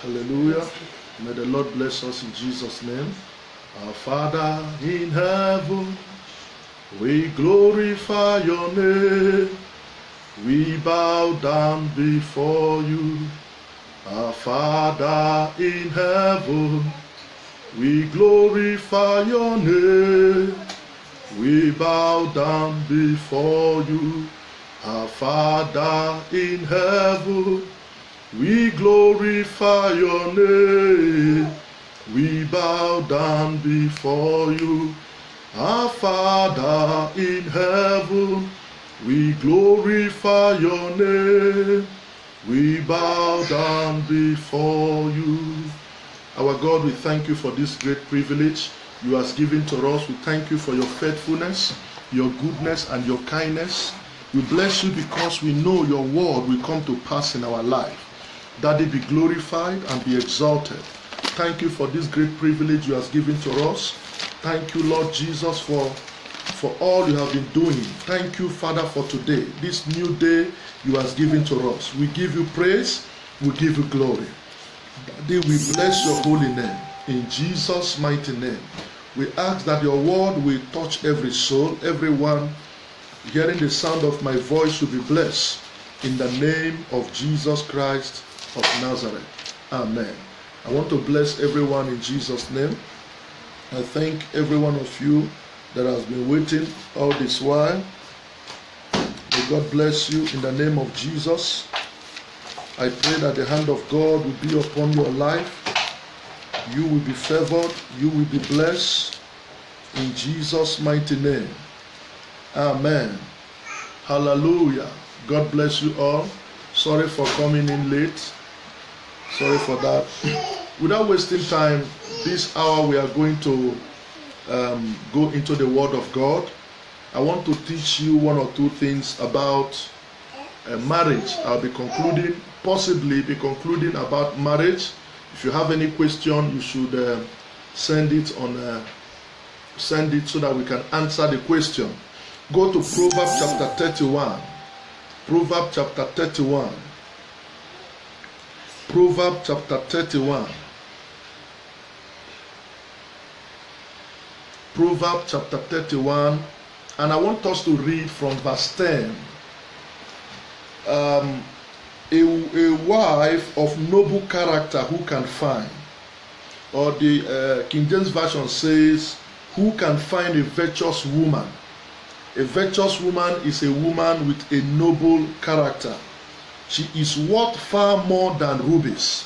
Hallelujah. May the Lord bless us in Jesus' name. Our Father in heaven, we glorify your name. We bow down before you. Our Father in heaven, we glorify your name. We bow down before you. Our Father in heaven, we glorify your name. We bow down before you. Our Father in heaven, we glorify your name. We bow down before you. Our God, we thank you for this great privilege you have given to us. We thank you for your faithfulness, your goodness, and your kindness. We bless you because we know your word will come to pass in our life. Daddy, be glorified and be exalted. Thank you for this great privilege you have given to us. Thank you, Lord Jesus, for all you have been doing. Thank you, Father, for today, this new day you have given to us. We give you praise. We give you glory. Daddy, we bless your holy name. In Jesus' mighty name, we ask that your word will touch every soul. Everyone hearing the sound of my voice will be blessed. In the name of Jesus Christ of Nazareth. Amen. I want to bless everyone in Jesus' name. I thank every one of you that has been waiting all this while. May God bless you in the name of Jesus. I pray that the hand of God will be upon your life. You will be favored. You will be blessed. In Jesus' mighty name. Amen. Hallelujah. God bless you all. Sorry for coming in late. Sorry for that. Without wasting time, this hour we are going to go into the Word of God. I want to teach you one or two things about marriage. I'll be concluding, possibly be concluding about marriage. If you have any question, you should send it so that we can answer the question. Go to Proverbs chapter 31. Proverbs chapter 31. Proverbs chapter 31. Proverbs chapter 31. And I want us to read from verse 10. A wife of noble character who can find. Or the King James Version says, who can find a virtuous woman? A virtuous woman is a woman with a noble character. She is worth far more than rubies.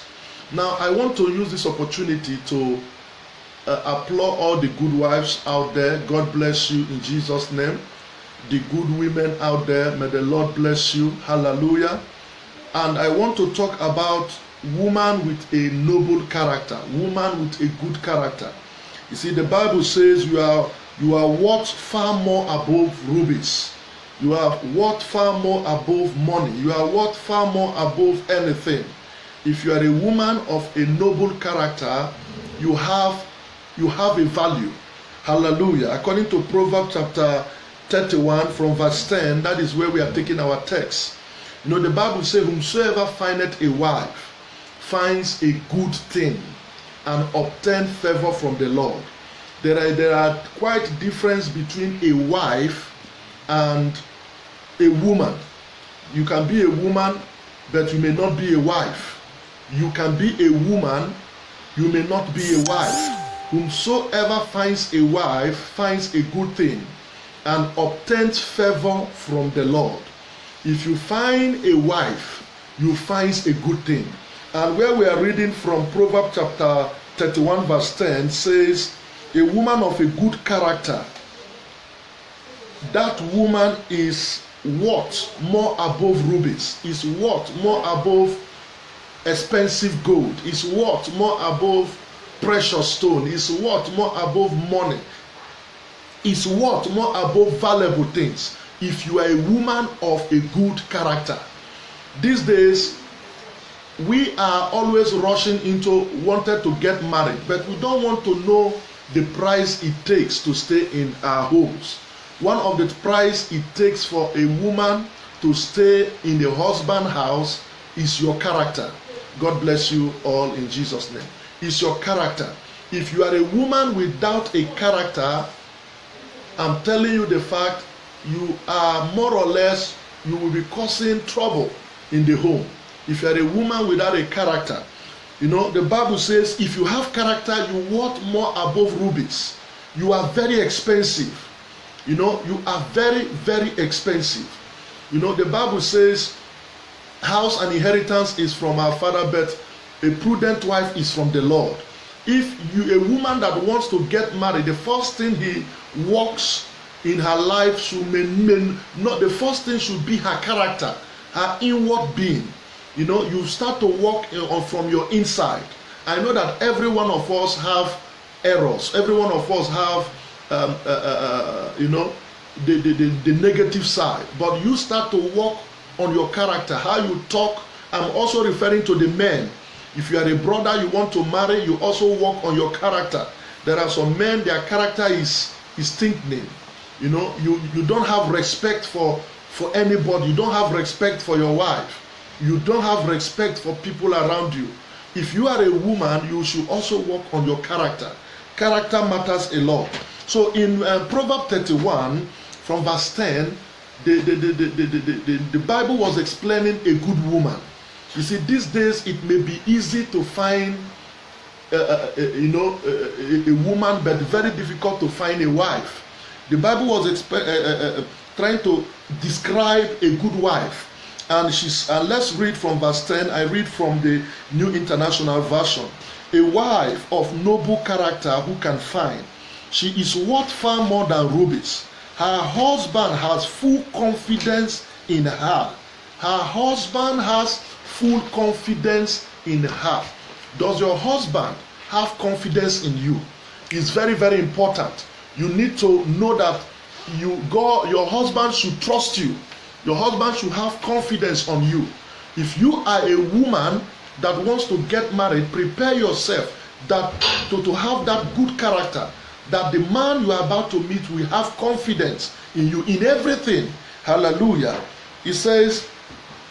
Now, I want to use this opportunity to applaud all the good wives out there. God bless you in Jesus' name. The good women out there, may the Lord bless you. Hallelujah. And I want to talk about woman with a noble character, woman with a good character. You see, the Bible says you are worth far more above rubies. You are worth far more above money. You are worth far more above anything. If you are a woman of a noble character, you have a value. Hallelujah. According to Proverbs chapter 31 from verse 10, that is where we are taking our text. You know, the Bible says, whomsoever findeth a wife finds a good thing and obtains favor from the Lord. There are quite difference between a wife and a woman. You can be a woman, but you may not be a wife. You can be a woman, you may not be a wife. Whomsoever finds a wife finds a good thing and obtains favor from the Lord. If you find a wife, you find a good thing. And where we are reading from Proverbs chapter 31 verse 10 says, a woman of a good character, that woman is worth more above rubies, is worth more above expensive gold, is worth more above precious stone, is worth more above money, is worth more above valuable things. If you are a woman of a good character. These days, we are always rushing into wanting to get married, but we don't want to know the price it takes to stay in our homes. One of the price it takes for a woman to stay in the husband's house is your character. God bless you all in Jesus' name. It's your character. If you are a woman without a character, I'm telling you the fact, you are more or less, you will be causing trouble in the home. If you are a woman without a character, you know, the Bible says if you have character, you worth more above rubies. You are very expensive. You know, you are very, very expensive. You know, the Bible says house and inheritance is from our father, but a prudent wife is from the Lord. If you, a woman that wants to get married, the first thing he works in her life should not, the first thing should be her character, her inward being. You know, you start to work from your inside. I know that every one of us have errors. Every one of us have, you know, the negative side. But you start to work on your character, how you talk. I'm also referring to the men. If you are a brother, you want to marry, you also work on your character. There are some men, their character is stinking. You know, you don't have respect for anybody. You don't have respect for your wife. You don't have respect for people around you. If you are a woman, you should also work on your character. Character matters a lot. So in Proverbs 31, from verse 10, the Bible was explaining a good woman. You see, these days it may be easy to find, you know, a woman, but very difficult to find a wife. The Bible was trying to describe a good wife. And let's read from verse 10. I read from the New International Version. A wife of noble character who can find. She is worth far more than rubies. Her husband has full confidence in her. Her husband has full confidence in her. Does your husband have confidence in you? It's very, very important. You need to know that your husband should trust you. Your husband should have confidence on you. If you are a woman that wants to get married, prepare yourself that to have that good character, that the man you are about to meet will have confidence in you in everything. Hallelujah. It says,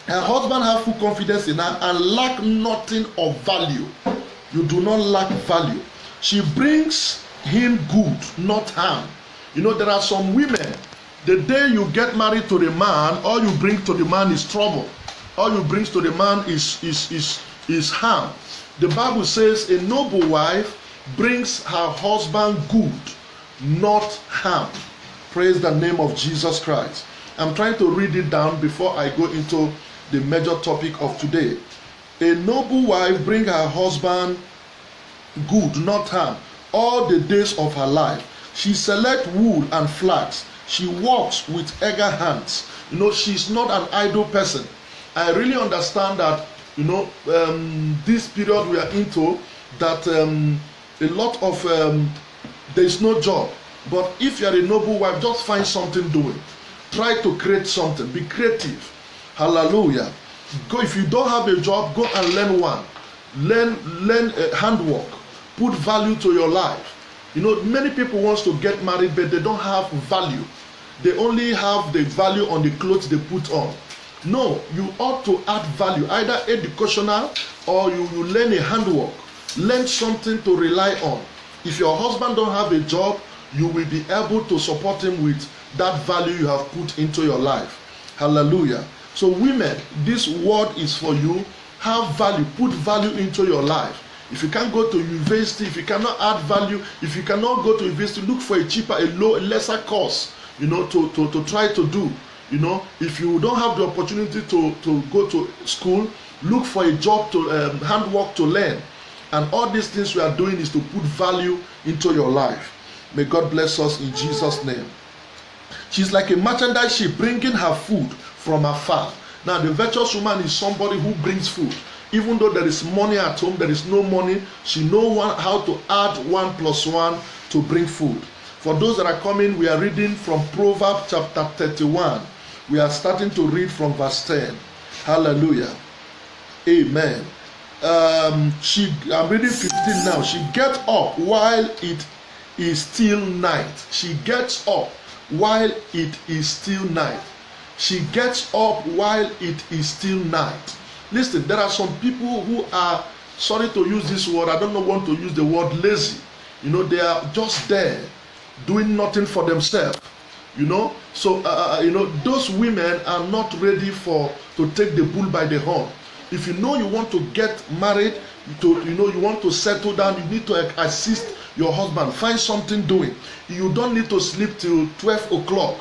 her husband have full confidence in her and lack nothing of value. You do not lack value. She brings him good, not harm. You know, there are some women, the day you get married to the man, all you bring to the man is trouble. All you bring to the man is harm. The Bible says a noble wife brings her husband good, not harm. Praise the name of Jesus Christ. I'm trying to read it down before I go into the major topic of today. A noble wife brings her husband good, not harm, all the days of her life. She selects wool and flax. She works with eager hands. You know, she's not an idle person. I really understand that, you know, this period we are into, that a lot of, there is no job. But if you are a noble wife, just find something doing. Try to create something. Be creative. Hallelujah. Go, if you don't have a job, go and learn one. Learn handwork. Put value to your life. You know, many people want to get married, but they don't have value. They only have the value on the clothes they put on. No, you ought to add value, either educational or you learn a handwork. Learn something to rely on. If your husband don't have a job, you will be able to support him with that value you have put into your life. Hallelujah. So women, this word is for you. Have value. Put value into your life. If you can't go to university, if you cannot add value, if you cannot go to university, look for a cheaper, a lesser course, you know, to try to do. You know, if you don't have the opportunity to go to school, look for a job to handwork to learn. And all these things we are doing is to put value into your life. May God bless us in Jesus' name. She's like a merchandise ship bringing her food from afar. Now, the virtuous woman is somebody who brings food. Even though there is money at home, there is no money, she knows how to add 1 + 1 to bring food. For those that are coming, we are reading from Proverbs chapter 31. We are starting to read from verse 10. Hallelujah. Amen. I'm reading 15 now. She gets up while it is still night. She gets up while it is still night. She gets up while it is still night. Listen, there are some people who are, sorry to use this word, I don't know want to use the word lazy. You know, they are just there doing nothing for themselves. You know, so you know, those women are not ready to take the bull by the horn. If you know you want to get married, you want to settle down, you need to assist your husband. Find something doing. You don't need to sleep till 12 o'clock.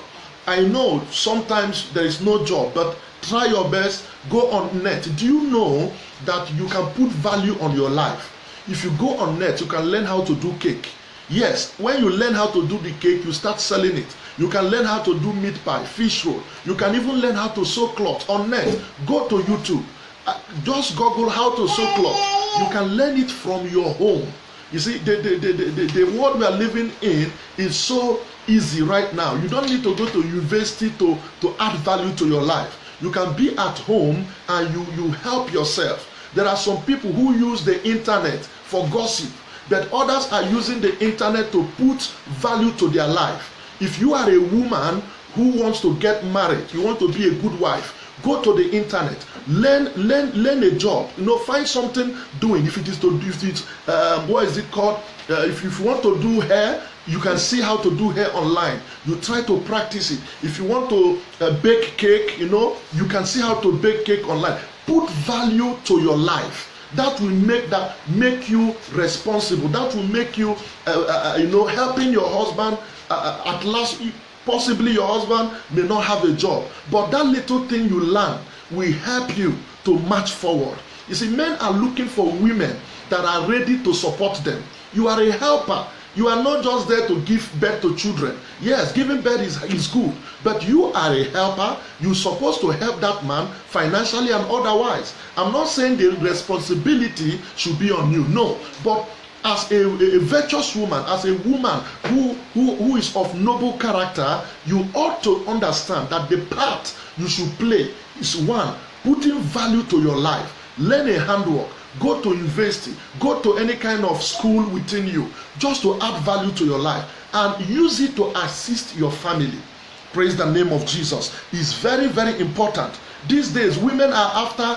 I know sometimes there is no job, but try your best. Go on net. Do you know that you can put value on your life? If you go on net, you can learn how to do cake. Yes, when you learn how to do the cake, you start selling it. You can learn how to do meat pie, fish roll. You can even learn how to sew cloth on net. Go to YouTube. Just Google how to sew cloth. You can learn it from your home. You see, the world we are living in is so easy right now. You don't need to go to university to add value to your life. You can be at home and you help yourself. There are some people who use the internet for gossip, but others are using the internet to put value to their life. If you are a woman who wants to get married, you want to be a good wife, go to the internet, learn a job. You know, find something doing. If what is it called? If you want to do hair, you can see how to do hair online. You try to practice it. If you want to bake cake, you know, you can see how to bake cake online. Put value to your life. That will make you responsible. That will make you, helping your husband. At last, possibly your husband may not have a job, but that little thing you learn will help you to march forward. You see, men are looking for women that are ready to support them. You are a helper. You are not just there to give birth to children. Yes, giving birth is good, but you are a helper. You're supposed to help that man financially and otherwise. I'm not saying the responsibility should be on you, no, but as a virtuous woman, as a woman who is of noble character, you ought to understand that the part you should play is one, putting value to your life. Learn a handwork, go to university, go to any kind of school within you, just to add value to your life and use it to assist your family. Praise the name of Jesus. It's very, very important. These days, women are after,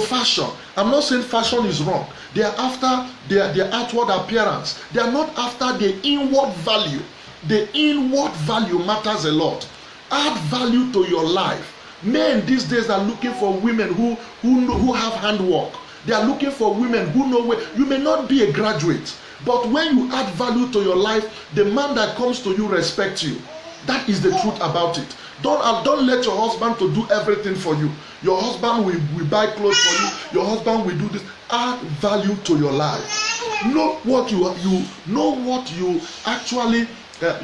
fashion. I'm not saying fashion is wrong. They are after their outward appearance. They are not after the inward value. The inward value matters a lot. Add value to your life. Men these days are looking for women who have handwork. They are looking for women who know where. You may not be a graduate, but when you add value to your life, the man that comes to you respects you. That is the truth about it. Don't let your husband to do everything for you. Your husband will buy clothes for you. Your husband will do this. Add value to your life. Know what you actually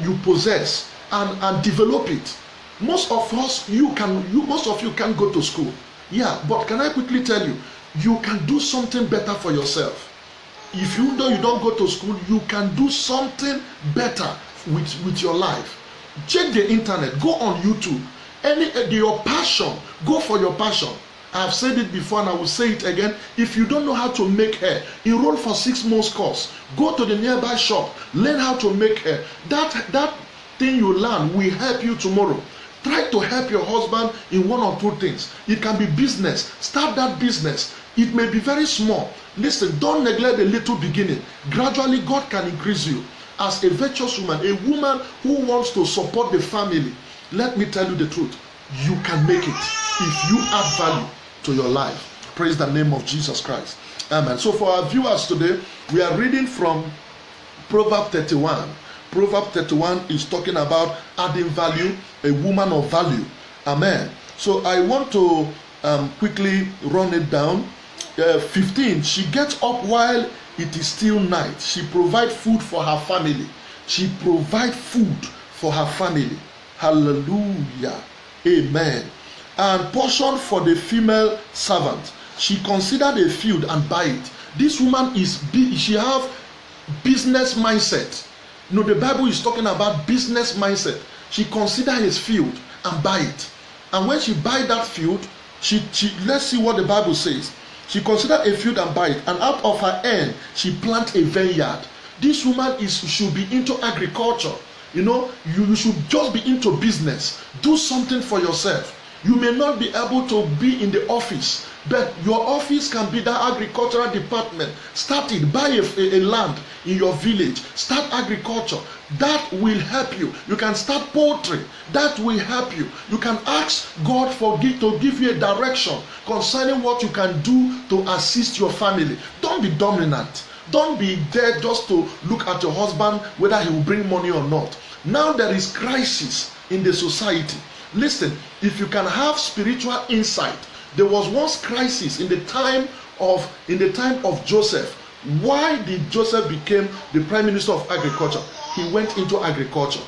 you possess and develop it. Most of you can't go to school. Yeah, but can I quickly tell you, you can do something better for yourself. If you know you don't go to school, you can do something better with your life. Check the internet, go on YouTube. Your passion, go for your passion. I've said it before and I will say it again. If you don't know how to make hair, enroll for 6 months course. Go to the nearby shop, learn how to make hair. That thing you learn will help you tomorrow. Try to help your husband in 1 or 2 things. It can be business. Start that business. It may be very small. Listen, don't neglect the little beginning. Gradually, God can increase you. As a virtuous woman, a woman who wants to support the family, let me tell you the truth, you can make it if you add value to your life. Praise the name of Jesus Christ. Amen. So for our viewers today, we are reading from Proverbs 31. Proverbs 31 is talking about adding value, a woman of value. Amen. So I want to quickly run it down. 15, she gets up while it is still night. She provides food for her family. She provides food for her family. Hallelujah. Amen. And portion for the female servant. She considered a field and buy it. This woman she have business mindset. The Bible is talking about business mindset. She consider his field and buy it. And when she buy that field, she let's see what the Bible says. She considered a field and buy it, and out of her earn she plant a vineyard. This woman should be into agriculture. You should just be into business. Do something for yourself. You may not be able to be in the office. But your office can be that agricultural department. Start it. Buy a land in your village. Start agriculture. That will help you. You can start poultry. That will help you. You can ask God to give you a direction concerning what you can do to assist your family. Don't be dominant. Don't be there just to look at your husband whether he will bring money or not. Now there is crisis in the society. Listen, if you can have spiritual insight, there was once crisis in the time of Joseph. Why did Joseph become the prime minister of agriculture? He went into agriculture.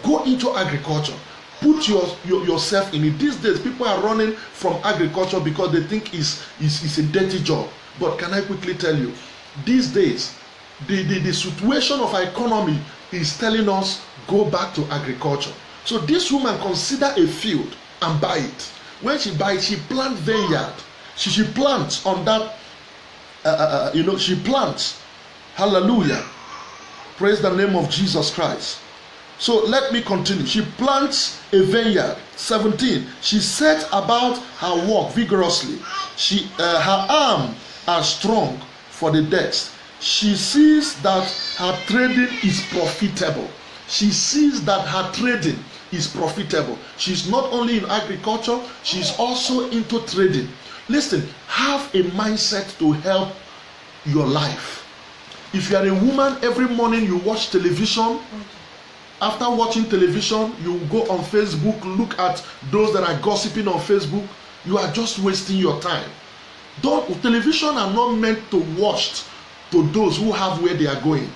Go into agriculture. Put yourself in it. These days, people are running from agriculture because they think it's a dirty job. But can I quickly tell you, these days, the situation of our economy is telling us go back to agriculture. So this woman consider a field and buy it. When she buys, she plant vineyard. She plants on that. She plants. Hallelujah. Praise the name of Jesus Christ. So let me continue. She plants a vineyard. 17. She set about her work vigorously. Her arms are strong for the desk. She sees that her trading is profitable. She sees that her trading is profitable. She's not only in agriculture, she's also into trading. Listen, have a mindset to help your life. If you are a woman, every morning you watch television. After watching television, you go on Facebook, look at those that are gossiping on Facebook. You are just wasting your time. Television are not meant to watch to those who have where they are going.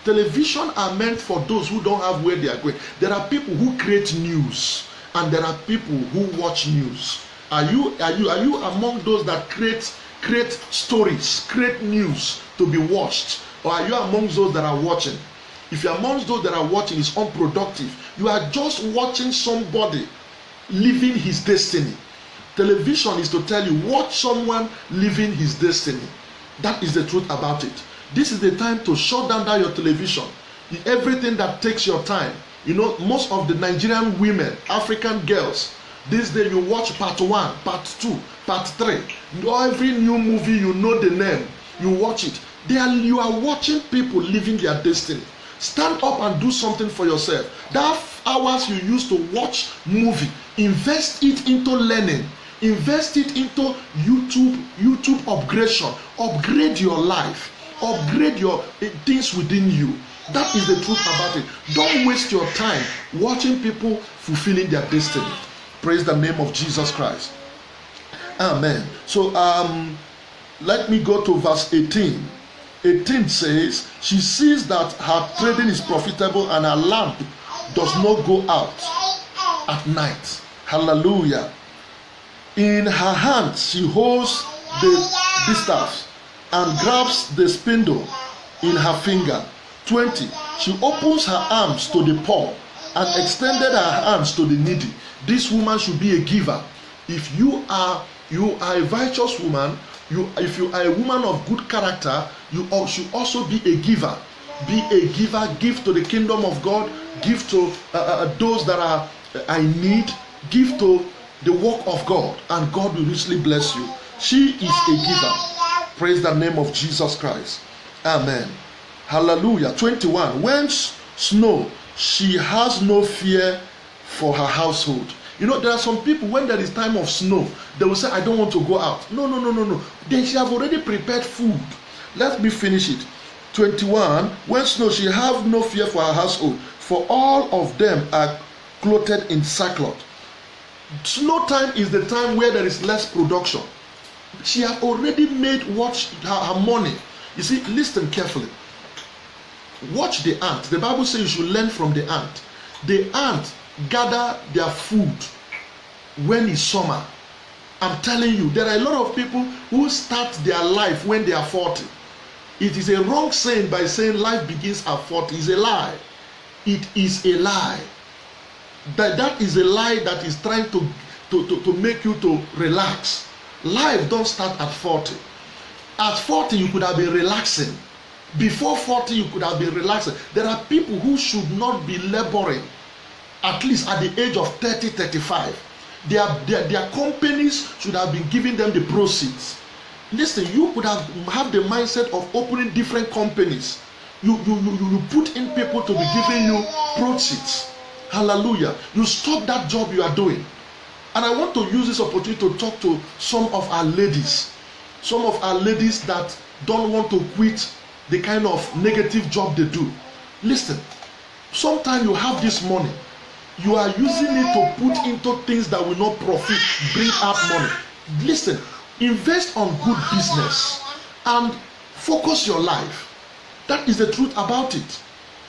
Television are meant for those who don't have where they are going. There are people who create news, and there are people who watch news. Are you among those that create stories, create news to be watched, or are you among those that are watching? If you're among those that are watching, it's unproductive. You are just watching somebody living his destiny. Television is to tell you, watch someone living his destiny. That is the truth about it. This is the time to shut down your television. Everything that takes your time. Most of the Nigerian women, African girls, this day you watch part 1, part 2, part 3. Every new movie, you know the name. You watch it. You are watching people living their destiny. Stand up and do something for yourself. That hours you used to watch movie, invest it into learning. Invest it into YouTube upgradation. Upgrade your life. Upgrade your things within you. That is the truth about it. Don't waste your time watching people fulfilling their destiny. Praise the name of Jesus Christ. Amen. So let me go to verse 18. 18 says, she sees that her trading is profitable and her lamp does not go out at night. Hallelujah. In her hand she holds the distaff and grabs the spindle in her finger. 20. She opens her arms to the poor and extended her hands to the needy. This woman should be a giver. If you are a righteous woman, if you are a woman of good character, you should also be a giver. Be a giver. Give to the kingdom of God. Give to those that are in need. Give to the work of God, and God will richly bless you. She is a giver. Praise the name of Jesus Christ. Amen. Hallelujah. 21. When snow, she has no fear for her household. There are some people, when there is time of snow, they will say, I don't want to go out. No. Then she have already prepared food. Let me finish it. 21. When snow, she have no fear for her household, for all of them are clothed in sackcloth. Snow time is the time where there is less production. She have already made her money. You see, listen carefully. Watch the ant. The Bible says you should learn from the ant. The ant gather their food when it's summer. I'm telling you, there are a lot of people who start their life when they are 40. It is a wrong saying by saying life begins at 40. It's a lie. It is a lie. That is a lie that is trying to make you to relax. Life don't start at 40. At 40 you could have been relaxing. Before 40 you could have been relaxing. There are people who should not be laboring at least at the age of 30, 35. Their companies should have been giving them the proceeds. Listen, you could have the mindset of opening different companies. You put in people to be giving you proceeds. Hallelujah. You stop that job you are doing. And I want to use this opportunity to talk to some of our ladies. Some of our ladies that don't want to quit the kind of negative job they do. Listen, sometimes you have this money. You are using it to put into things that will not profit, bring up money. Listen, invest on good business and focus your life. That is the truth about it.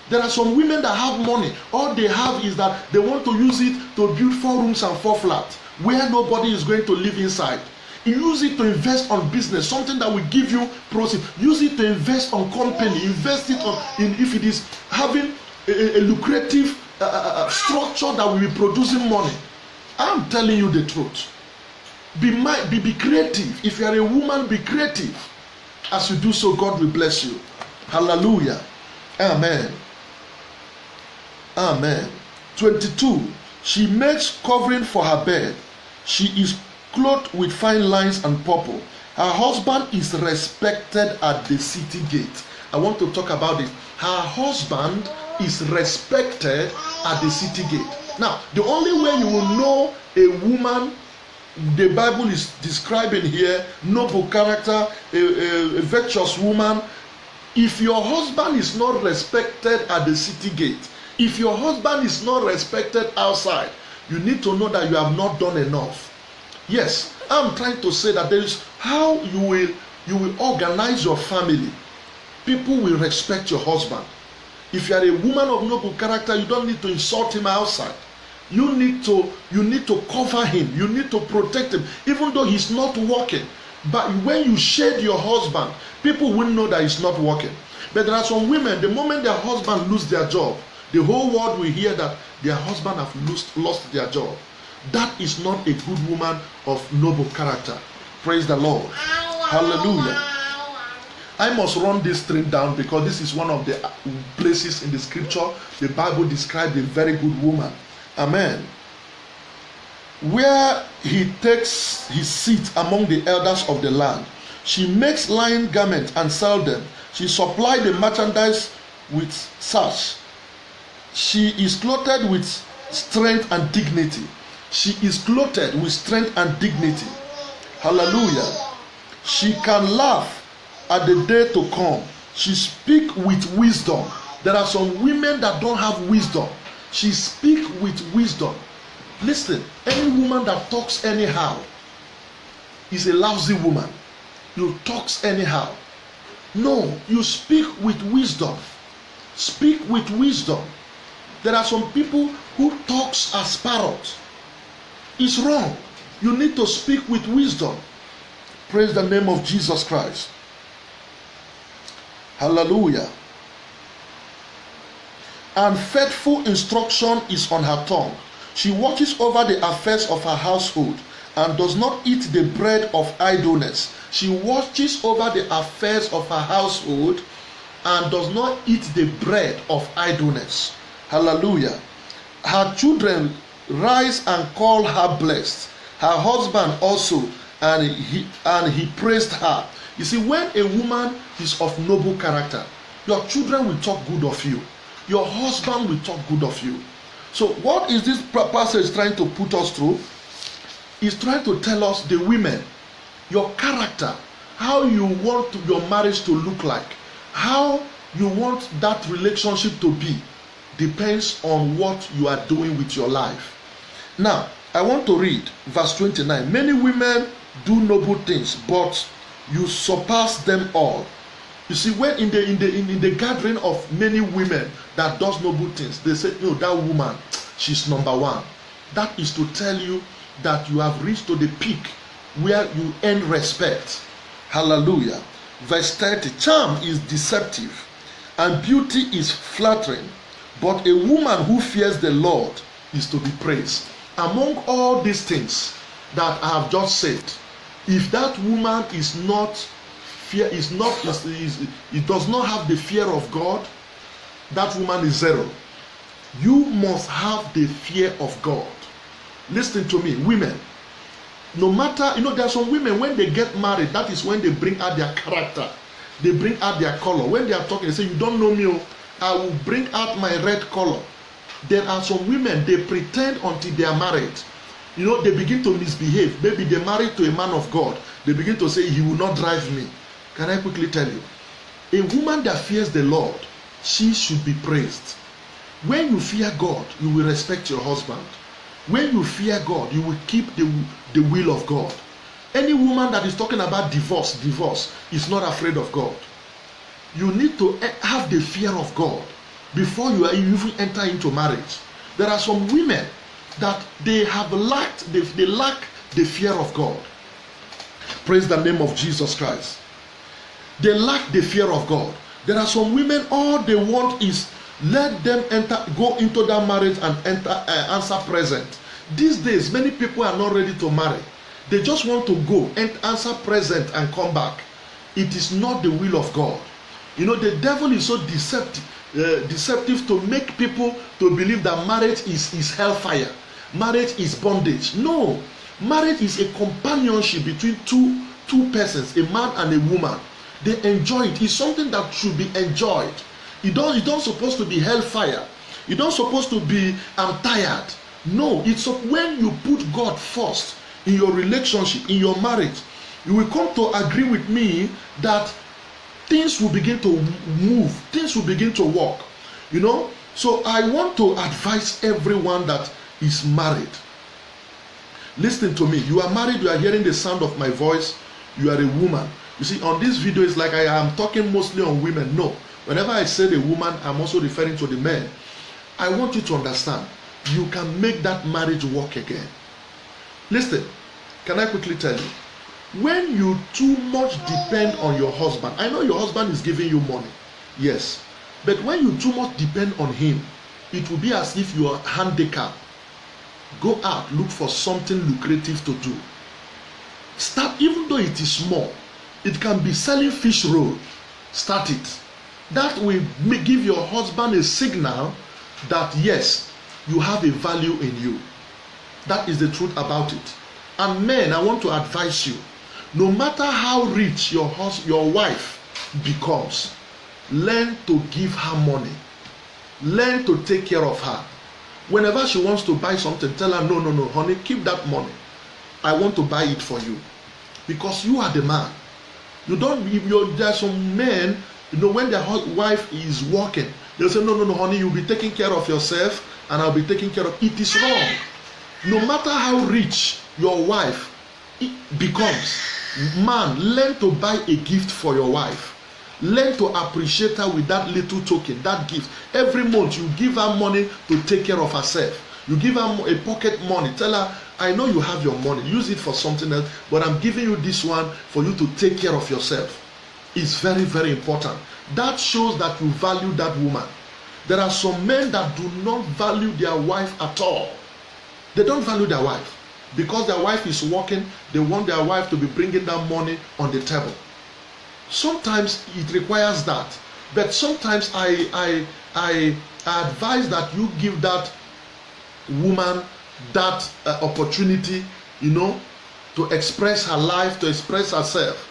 There are some women that have money. All they have is that they want to use it to build 4 rooms and 4 flats where nobody is going to live inside. You use it to invest on business, something that will give you proceeds. Use it to invest on company. Invest it in if it is having a lucrative structure that will be producing money. I'm telling you the truth. Be creative. If you are a woman, be creative. As you do so, God will bless you. Hallelujah. Amen. Amen. 22. She makes covering for her bed. She is clothed with fine lines and purple. Her husband is respected at the city gate. I want to talk about it. Her husband is respected at the city gate. Now, the only way you will know a woman the Bible is describing here, noble character, a virtuous woman, if your husband is not respected at the city gate, if your husband is not respected outside, you need to know that you have not done enough. Yes, I'm trying to say that there is how you will organize your family. People will respect your husband. If you are a woman of noble character, you don't need to insult him outside. You need to cover him. You need to protect him, even though he's not working. But when you shade your husband, people will know that he's not working. But there are some women, the moment their husband lose their job, the whole world will hear that their husband have lost their job. That is not a good woman of noble character. Praise the Lord. Hallelujah. I must run this stream down because this is one of the places in the scripture the Bible described a very good woman. Amen. Where he takes his seat among the elders of the land. She makes linen garments and sells them. She supplies the merchandise with sash. She is clothed with strength and dignity. She is clothed with strength and dignity. Hallelujah. She can laugh at the day to come. She speaks with wisdom. There are some women that don't have wisdom. She speaks with wisdom. Listen, any woman that talks anyhow is a lousy woman. You talks anyhow. No, you speak with wisdom. Speak with wisdom. There are some people who talks as parrots. It's wrong. You need to speak with wisdom. Praise the name of Jesus Christ. Hallelujah. And faithful instruction is on her tongue. She watches over the affairs of her household and does not eat the bread of idleness. She watches over the affairs of her household and does not eat the bread of idleness. Hallelujah. Her children rise and call her blessed. Her husband also, and he praised her. You see, when a woman is of noble character, your children will talk good of you. Your husband will talk good of you. So what is this passage trying to put us through? It's trying to tell us, the women, your character, how you want your marriage to look like, how you want that relationship to be, depends on what you are doing with your life. Now, I want to read verse 29. Many women do noble things, but you surpass them all. You see, when in the gathering of many women that does noble things, they say, no, that woman, she's number one. That is to tell you that you have reached to the peak where you earn respect. Hallelujah. Verse 30. Charm is deceptive and beauty is flattering, but a woman who fears the Lord is to be praised. Among all these things that I have just said, if that woman is not it does not have the fear of God, that woman is zero. You must have the fear of God. Listen to me, women. No matter, there are some women, when they get married, that is when they bring out their character. They bring out their color. When they are talking, they say, you don't know me, I will bring out my red color. There are some women, they pretend until they are married. They begin to misbehave. Maybe they're married to a man of God. They begin to say, he will not drive me. Can I quickly tell you? A woman that fears the Lord, she should be praised. When you fear God, you will respect your husband. When you fear God, you will keep the will of God. Any woman that is talking about divorce is not afraid of God. You need to have the fear of God before you even enter into marriage. There are some women that they lack the fear of God. Praise the name of Jesus Christ. They lack the fear of God. There are some women, all they want is let them go into that marriage and answer present. These days, many people are not ready to marry. They just want to go and answer present and come back. It is not the will of God. The devil is so deceptive to make people to believe that marriage is hellfire. Marriage is bondage. No, marriage is a companionship between two persons, a man and a woman. They enjoy it. It's something that should be enjoyed. You don't supposed to be hellfire. You don't supposed to be I'm tired. No, it's when you put God first in your relationship, in your marriage, you will come to agree with me that things will begin to move, things will begin to work. So I want to advise everyone that is married. Listen to me. You are married, you are hearing the sound of my voice, you are a woman. You see, on this video, it's like I am talking mostly on women. No. Whenever I say the woman, I'm also referring to the men. I want you to understand, you can make that marriage work again. Listen, can I quickly tell you? When you too much depend on your husband, I know your husband is giving you money, yes, but when you too much depend on him, it will be as if you are handicapped. Go out, look for something lucrative to do. Start, even though it is small. It can be selling fish roll. Start it. That will give your husband a signal that yes, you have a value in you. That is the truth about it. And men, I want to advise you, no matter how rich your wife becomes, learn to give her money. Learn to take care of her. Whenever she wants to buy something, tell her, no, honey, keep that money. I want to buy it for you. Because you are the man. There are some men, when their wife is working, they'll say, no, honey, you'll be taking care of yourself and I'll be taking care of. It is wrong. No matter how rich your wife becomes, man, learn to buy a gift for your wife. Learn to appreciate her with that little token, that gift. Every month you give her money to take care of herself. You give her a pocket money. Tell her, I know you have your money. Use it for something else, but I'm giving you this one for you to take care of yourself. It's very, very important. That shows that you value that woman. There are some men that do not value their wife at all. They don't value their wife. Because their wife is working, they want their wife to be bringing that money on the table. Sometimes it requires that. But sometimes I advise that you give that woman that opportunity, to express her life, to express herself.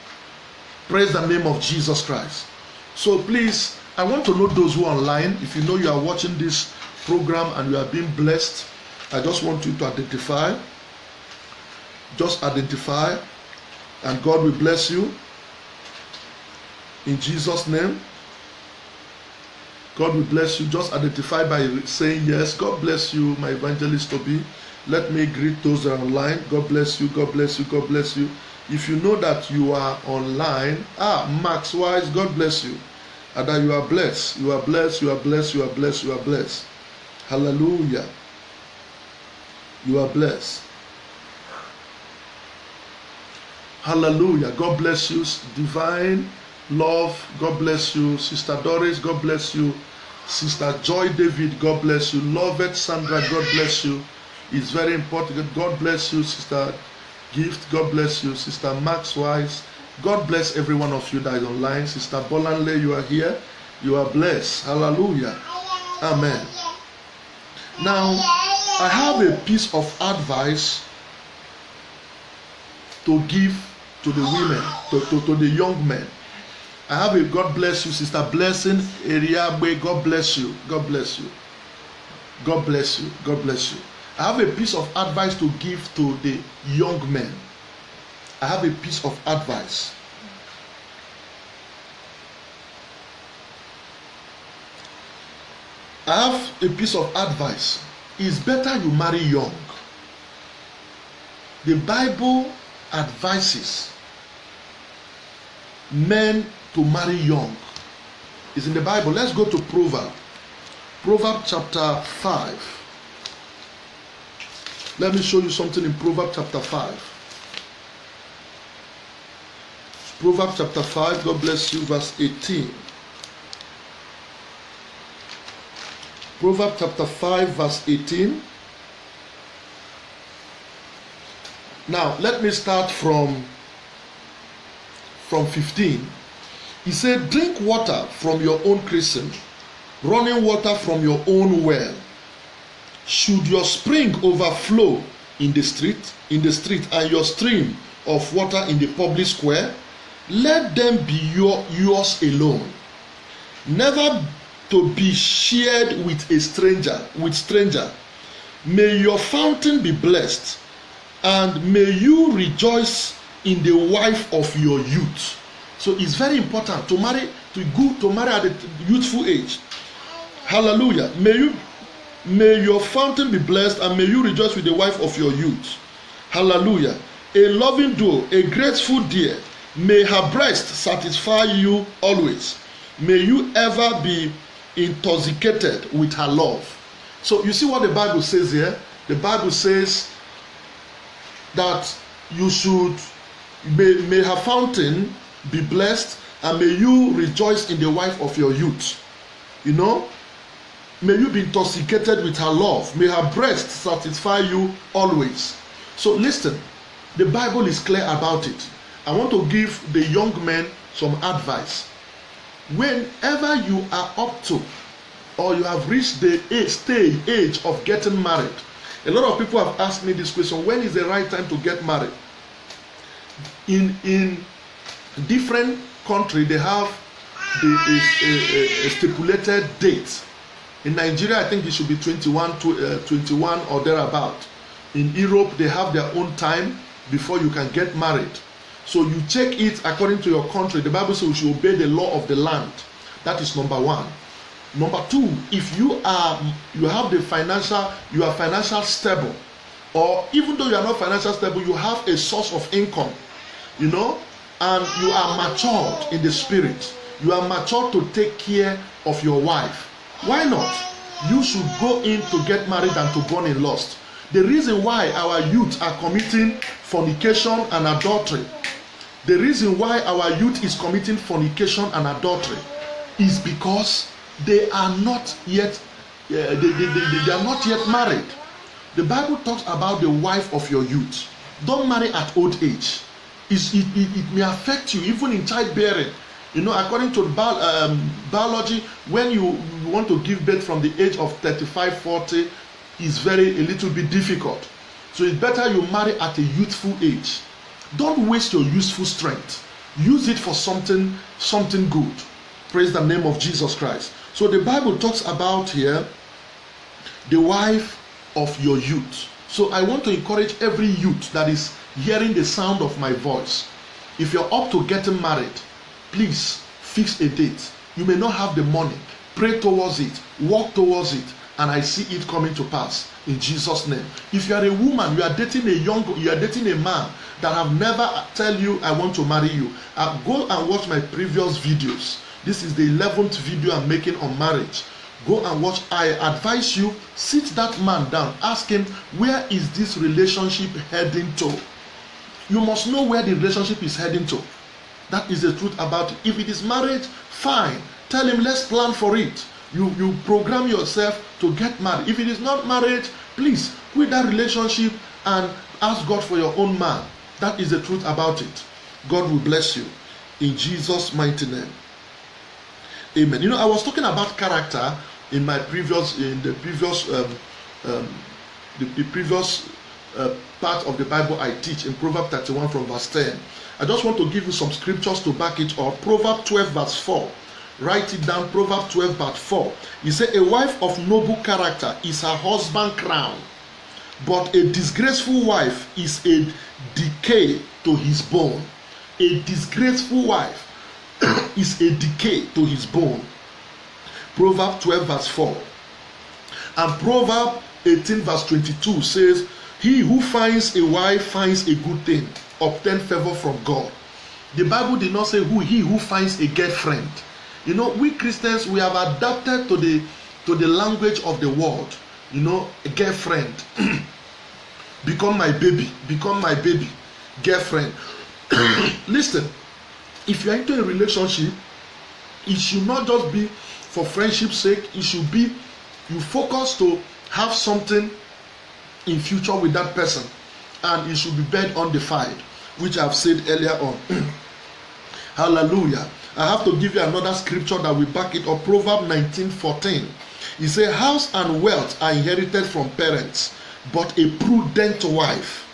Praise the name of Jesus Christ. So please, I want to know those who are online. If you know you are watching this program and you are being blessed, I just want you to identify. Just identify, and God will bless you. In Jesus' name. God will bless you. Just identify by saying yes. God bless you, my evangelist Toby. Let me greet those that are online. God bless you. God bless you. God bless you. If you know that you are online, Max Wise, God bless you. And that you are blessed. You are blessed. You are blessed. You are blessed. You are blessed. Hallelujah. You are blessed. Hallelujah. God bless you. Divine Love, God bless you. Sister Doris, God bless you. Sister Joy David, God bless you. Lovett Sandra, God bless you. It's very important. God bless you. Sister Gift, God bless you. Sister Max Wise, God bless every one of you that is online. Sister Bolanle, you are here. You are blessed. Hallelujah. Amen. Now, I have a piece of advice to give to the women, to the young men. I have a God bless you, Sister Blessing Eriagbe. God bless you. God bless you. God bless you. God bless you. I have a piece of advice to give to the young men. I have a piece of advice. I have a piece of advice. It's better you marry young. The Bible advises men to marry young. It's in the Bible. Let's go to Proverbs. Proverbs chapter 5. Let me show you something in Proverbs chapter 5. Proverbs chapter 5, God bless you, verse 18. Proverbs chapter 5, verse 18. Now, let me start from 15. He said, drink water from your own creation, running water from your own well. Should your spring overflow in the street, and your stream of water in the public square, let them be yours alone, never to be shared with a stranger. May your fountain be blessed, and may you rejoice in the wife of your youth. So it's very important to marry, to marry at a youthful age. Hallelujah. May your fountain be blessed, and may you rejoice with the wife of your youth. Hallelujah. A loving doe, a graceful deer, may her breast satisfy you always. May you ever be intoxicated with her love. So you see what the Bible says here? The Bible says that you should, may her fountain be blessed, and may you rejoice in the wife of your youth. You know, may you be intoxicated with her love. May her breast satisfy you always. So listen, the Bible is clear about it. I want to give the young men some advice. Whenever you are up to, or you have reached the age of getting married, a lot of people have asked me this question: when is the right time to get married? In different countries, they have a stipulated date. In Nigeria, I think it should be 21 or thereabout. In Europe, they have their own time before you can get married. So you check it according to your country. The Bible says you should obey the law of the land. That is number one. Number two, if you are financial stable, or even though you are not financially stable, you have a source of income, you know, and you are matured in the spirit. You are matured to take care of your wife. Why not? You should go in to get married and to burn in lust. The reason why our youth are committing fornication and adultery, the reason why our youth is committing fornication and adultery is because they are not yet they are not yet married. The Bible talks about the wife of your youth. Don't marry at old age. It may affect you even in childbearing. You know, according to biology, when you want to give birth from the age of 35, 40, is a little bit difficult. So it's better you marry at a youthful age. Don't waste your youthful strength. Use it for something good. Praise the name of Jesus Christ. So the Bible talks about here the wife of your youth. So I want to encourage every youth that is hearing the sound of my voice. If you're up to getting married, please fix a date. You may not have the money. Pray towards it. Walk towards it. And I see it coming to pass in Jesus' name. If you are a woman, you are dating a man that have never tell you, I want to marry you. Go and watch my previous videos. This is the 11th video I'm making on marriage. Go and watch. I advise you, sit that man down. Ask him, where is this relationship heading to? You must know where the relationship is heading to. That is the truth about it. If it is marriage, fine. Tell him, let's plan for it. You program yourself to get married. If it is not marriage, please quit that relationship and ask God for your own man. That is the truth about it. God will bless you in Jesus' mighty name. Amen. You know, I was talking about character in the previous the previous part of the Bible I teach in Proverbs 31 from verse 10. I just want to give you some scriptures to back it up. Proverbs 12 verse 4. Write it down. Proverbs 12 verse 4. He said, a wife of noble character is her husband's crown, but a disgraceful wife is a decay to his bone. A disgraceful wife is a decay to his bone. Proverbs 12 verse 4. And Proverbs 18 verse 22 says, he who finds a wife finds a good thing, obtain favor from God. The Bible did not say he who finds a girlfriend. You know, we Christians, we have adapted to the language of the world. You know, a girlfriend. Become my baby, girlfriend. Listen, if you are into a relationship, it should not just be for friendship's sake. It should be you focus to have something in future with that person, and it should be bed undefiled, which I've said earlier on. Hallelujah. I have to give you another scripture that will back it up. Proverbs 19:14. It says, house and wealth are inherited from parents, but a prudent wife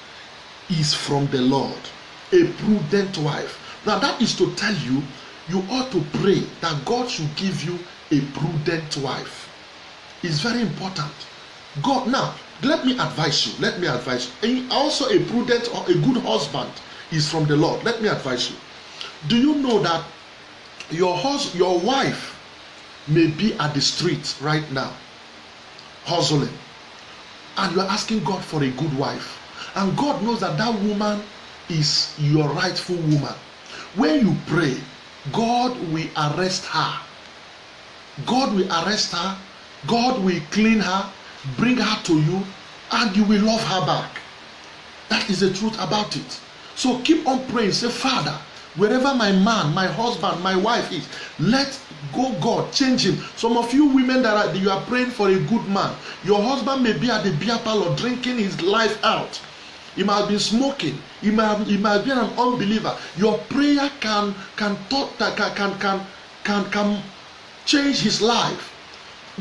is from the Lord. A prudent wife. Now that is to tell you, you ought to pray that God should give you a prudent wife. It's very important. God, now let me advise you. And also a prudent or a good husband is from the Lord. Let me advise you. Do you know that your wife may be at the street right now, hustling, and you are asking God for a good wife, and God knows that that woman is your rightful woman. When you pray, God will arrest her. God will arrest her. God will clean her, bring her to you, and you will love her back. That is the truth about it. So keep on praying. Say, Father, wherever my man, my husband, my wife is, let go, God, change him. Some of you women that you are praying for a good man, your husband may be at the beer parlor drinking his life out. He might have been smoking. He might be an unbeliever. Your prayer can change his life.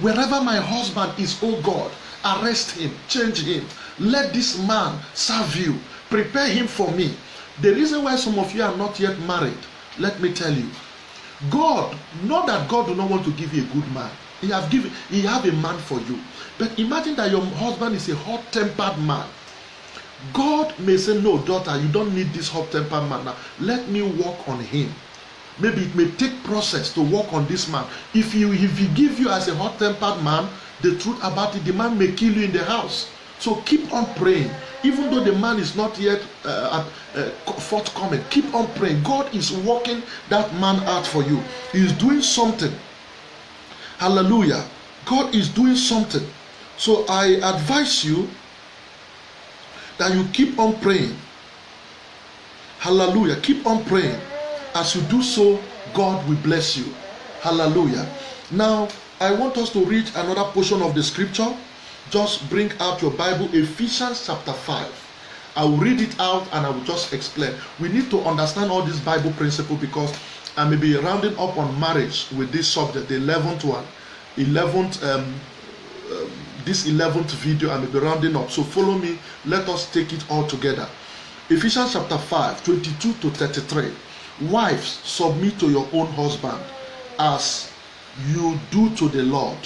Wherever my husband is, oh God, arrest him, change him. Let this man serve you. Prepare him for me. The reason why some of you are not yet married, let me tell you, God, not that God do not want to give you a good man. He have a man for you. But imagine that your husband is a hot-tempered man. God may say, no, daughter, you don't need this hot-tempered man now. Let me work on him. Maybe it may take process to work on this man. If he give you as a hot-tempered man, the truth about it, the man may kill you in the house. So keep on praying. Even though the man is not yet forthcoming, keep on praying. God is working that man out for you. He is doing something. Hallelujah. God is doing something. So I advise you that you keep on praying. Hallelujah. Keep on praying. As you do so, God will bless you. Hallelujah. Now, I want us to read another portion of the scripture. Just bring out your Bible, Ephesians chapter 5. I will read it out and I will just explain. We need to understand all this Bible principle because I may be rounding up on marriage with this subject, the 11th one. This 11th video I may be rounding up. So follow me. Let us take it all together. Ephesians chapter 5, 22 to 33. Wives, submit to your own husband as you do to the Lord.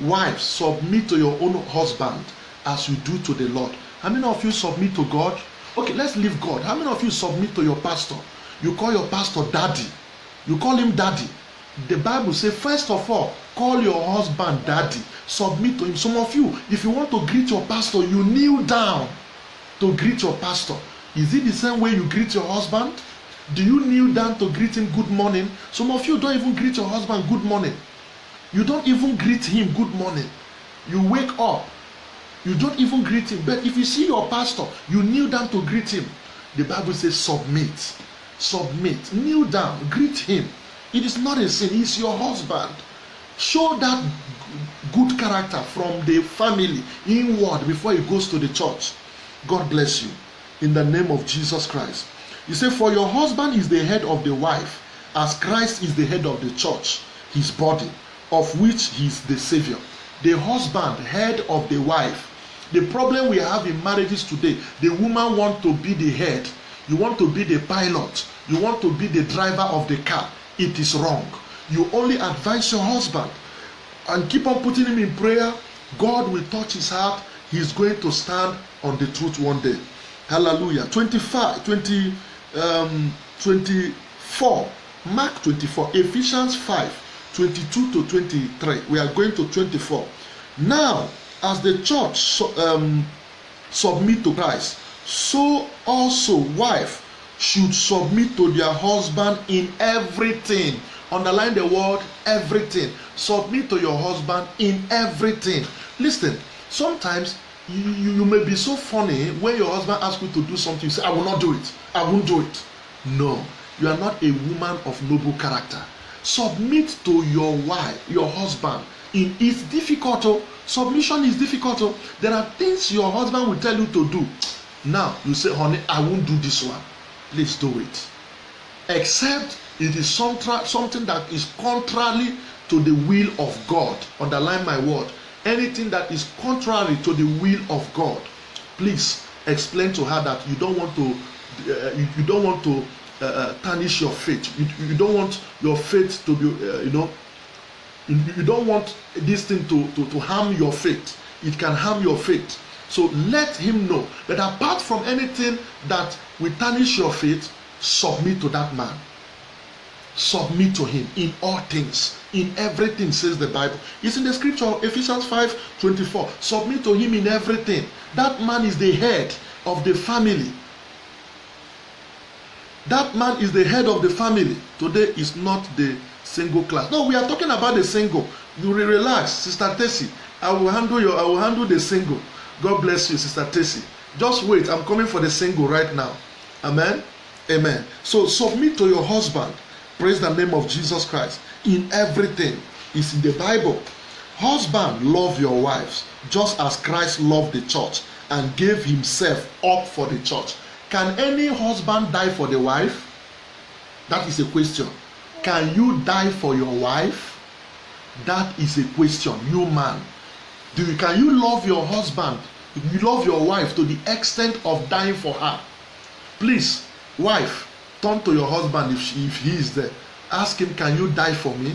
Wives, submit to your own husband as you do to the Lord. How many of you submit to God? Okay, let's leave God. How many of you submit to your pastor? You call your pastor daddy. You call him daddy. The Bible says, first of all, call your husband daddy. Submit to him. Some of you, if you want to greet your pastor, you kneel down to greet your pastor. Is it the same way you greet your husband? Do you kneel down to greet him good morning? Some of you don't even greet your husband good morning. You don't even greet him good morning. You wake up, you don't even greet him. But if you see your pastor, you kneel down to greet him. The Bible says submit. Submit. Kneel down. Greet him. It is not a sin. He's your husband. Show that good character from the family inward before he goes to the church. God bless you. In the name of Jesus Christ. He said, for your husband is the head of the wife, as Christ is the head of the church, his body, of which he is the Savior. The husband, head of the wife, The problem we have in marriages today, the woman wants to be the head. You want to be the pilot. You want to be the driver of the car. It is wrong. You only advise your husband and keep on putting him in prayer. God will touch his heart. He's going to stand on the truth one day. Hallelujah. 24. Mark 24. Ephesians 5. 22 to 23. We are going to 24. Now, as the church submit to Christ, so also wife should submit to their husband in everything. Underline the word everything. Submit to your husband in everything. Listen, sometimes you may be so funny when your husband asks you to do something. You say, I will not do it. I won't do it. No, you are not a woman of noble character. Submit to your wife, your husband. It's difficult. Submission is difficult. There are things your husband will tell you to do. Now you say, honey, I won't do this one. Please do it. Except it is something that is contrary to the will of God. Underline my word. Anything that is contrary to the will of God, please explain to her that you don't want to tarnish your faith. You don't want your faith to be, you don't want this thing to harm your faith. It can harm your faith. So let him know that apart from anything that will tarnish your faith, submit to that man. Submit to him in all things, in everything, says the Bible. It's in the scripture, Ephesians 5:24. Submit to him in everything. That man is the head of the family. That man is the head of the family. Today is not the single class. No, we are talking about the single. You relax, Sister Tessie. I will handle the single. God bless you, Sister Tessie. Just wait. I'm coming for the single right now. Amen. Amen. So submit to your husband. Praise the name of Jesus Christ. In everything. It's in the Bible. Husband, love your wives just as Christ loved the church and gave himself up for the church. Can any husband die for the wife? That is a question. Can you die for your wife? That is a question. You man. Can you love your husband? You love your wife to the extent of dying for her? Please, wife, turn to your husband if he is there. Ask him, can you die for me?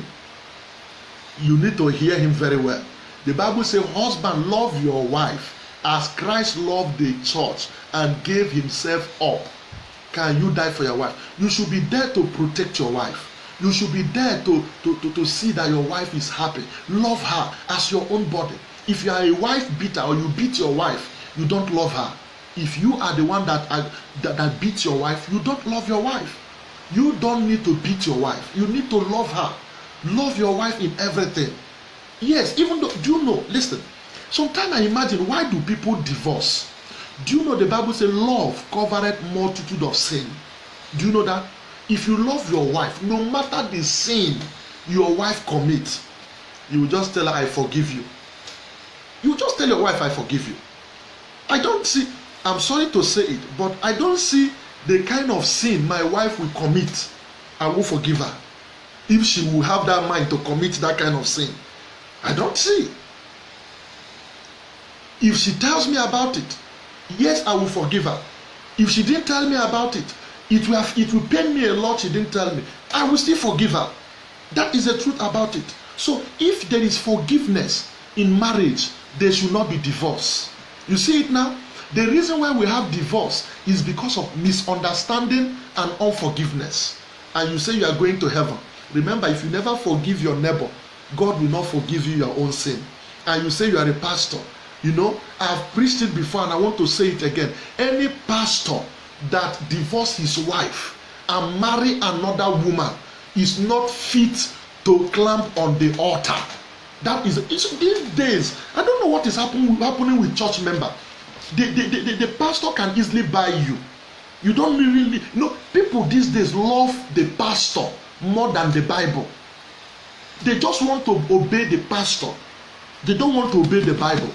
You need to hear him very well. The Bible says, husband, love your wife as Christ loved the church and gave himself up. Can you die for your wife? You should be there to protect your wife. You should be there to see that your wife is happy. Love her as your own body. If you are a wife beater or you beat your wife, you don't love her. If you are the one that beats your wife, you don't love your wife. You don't need to beat your wife. You need to love her. Love your wife in everything. Yes, even though, do you know, listen, sometimes I imagine, why do people divorce? Do you know the Bible says love covereth multitude of sin? Do you know that? If you love your wife, no matter the sin your wife commits, you will just tell her, I forgive you. You just tell your wife, I forgive you. I'm sorry to say it, but I don't see the kind of sin my wife will commit. I will forgive her. If she will have that mind to commit that kind of sin, I don't see. If she tells me about it, yes, I will forgive her. If she didn't tell me about it, it will pain me a lot. She didn't tell me. I will still forgive her. That is the truth about it. So if there is forgiveness in marriage, there should not be divorce. You see it now? The reason why we have divorce is because of misunderstanding and unforgiveness. And you say you are going to heaven. Remember, if you never forgive your neighbor, God will not forgive you your own sin. And you say you are a pastor. You know, I have preached it before and I want to say it again. Any pastor that divorced his wife and marry another woman is not fit to clamp on the altar. That is, these days, I don't know what is happening with church members. The pastor can easily buy you. You don't really, people these days love the pastor more than the Bible. They just want to obey the pastor. They don't want to obey the Bible.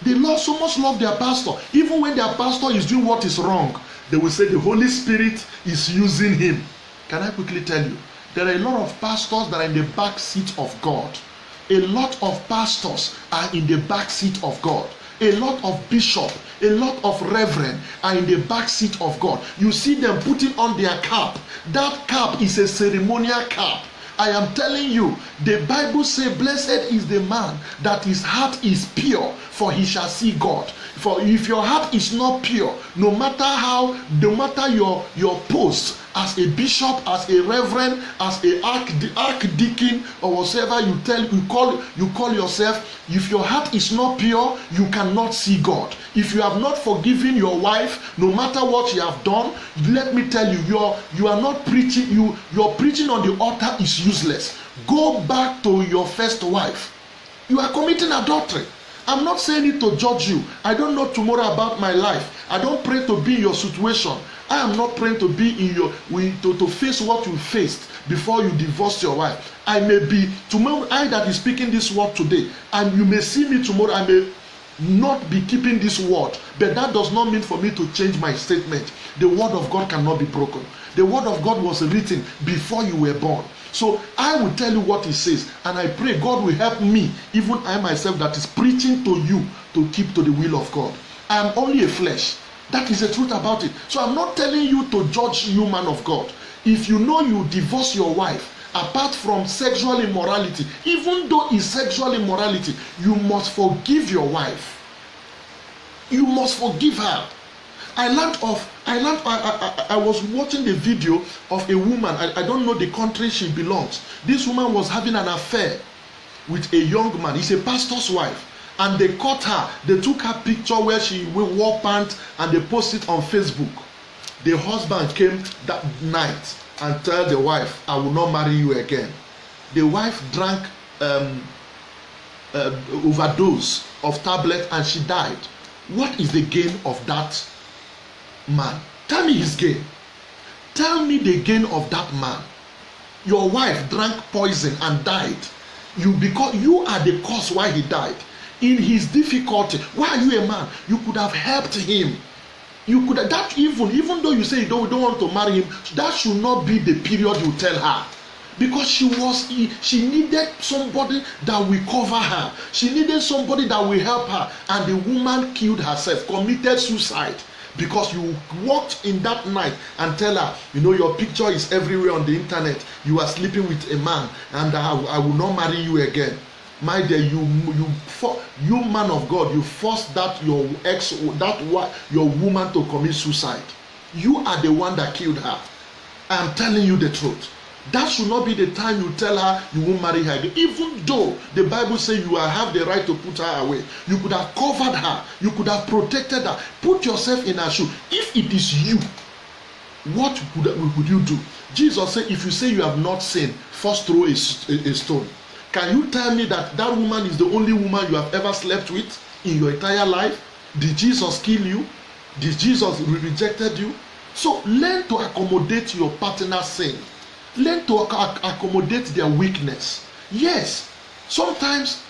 They so much love their pastor. Even when their pastor is doing what is wrong, they will say the Holy Spirit is using him. Can I quickly tell you? There are a lot of pastors that are in the back seat of God. A lot of pastors are in the back seat of God. A lot of bishop, a lot of reverend are in the back seat of God. You see them putting on their cap. That cap is a ceremonial cap. I am telling you, the Bible says, blessed is the man that his heart is pure, for he shall see God. For if your heart is not pure, no matter your post as a bishop, as a reverend, as a archdeacon, or whatever you call yourself, if your heart is not pure, you cannot see God. If you have not forgiven your wife, no matter what you have done, let me tell you, you are not preaching. Your preaching on the altar is useless. Go back to your first wife. You are committing adultery. I'm not saying it to judge you. I don't know tomorrow about my life. I don't pray to be in your situation. I am not praying to be in your to face what you faced before you divorced your wife. I may be tomorrow, I that is speaking this word today, and you may see me tomorrow. I may not be keeping this word, but that does not mean for me to change my statement. The word of God cannot be broken. The word of God was written before you were born. So I will tell you what it says, and I pray God will help me, even I myself that is preaching to you, to keep to the will of God. I am only a flesh. That is the truth about it. So I'm not telling you to judge you, man of God. If you know you divorce your wife, apart from sexual immorality, even though it's sexual immorality, you must forgive your wife. You must forgive her. I was watching the video of a woman. I don't know the country she belongs. This woman was having an affair with a young man. He's a pastor's wife. And they caught her. They took her picture where she wore pants and they posted it on Facebook. The husband came that night and told the wife, I will not marry you again. The wife drank overdose of tablet and she died. What is the gain of that man? Tell me his gain. Tell me the gain of that man. Your wife drank poison and died. Because you are the cause why he died. In his difficulty, why are you a man? You could have helped him. You could have, that even though you say you don't want to marry him, that should not be the period you tell her. Because she needed somebody that will cover her. She needed somebody that will help her. And the woman killed herself, committed suicide. Because you walked in that night and tell her, your picture is everywhere on the internet. You are sleeping with a man and I will not marry you again. My dear, you man of God, you forced your woman to commit suicide. You are the one that killed her. I am telling you the truth. That should not be the time you tell her you won't marry her again. Even though the Bible says you have the right to put her away. You could have covered her. You could have protected her. Put yourself in her shoe. If it is you, what would you do? Jesus said, if you say you have not sinned, first throw a stone. Can you tell me that woman is the only woman you have ever slept with in your entire life? Did Jesus kill you? Did Jesus rejected you? So learn to accommodate your partner's sin. Learn to accommodate their weakness. Yes, sometimes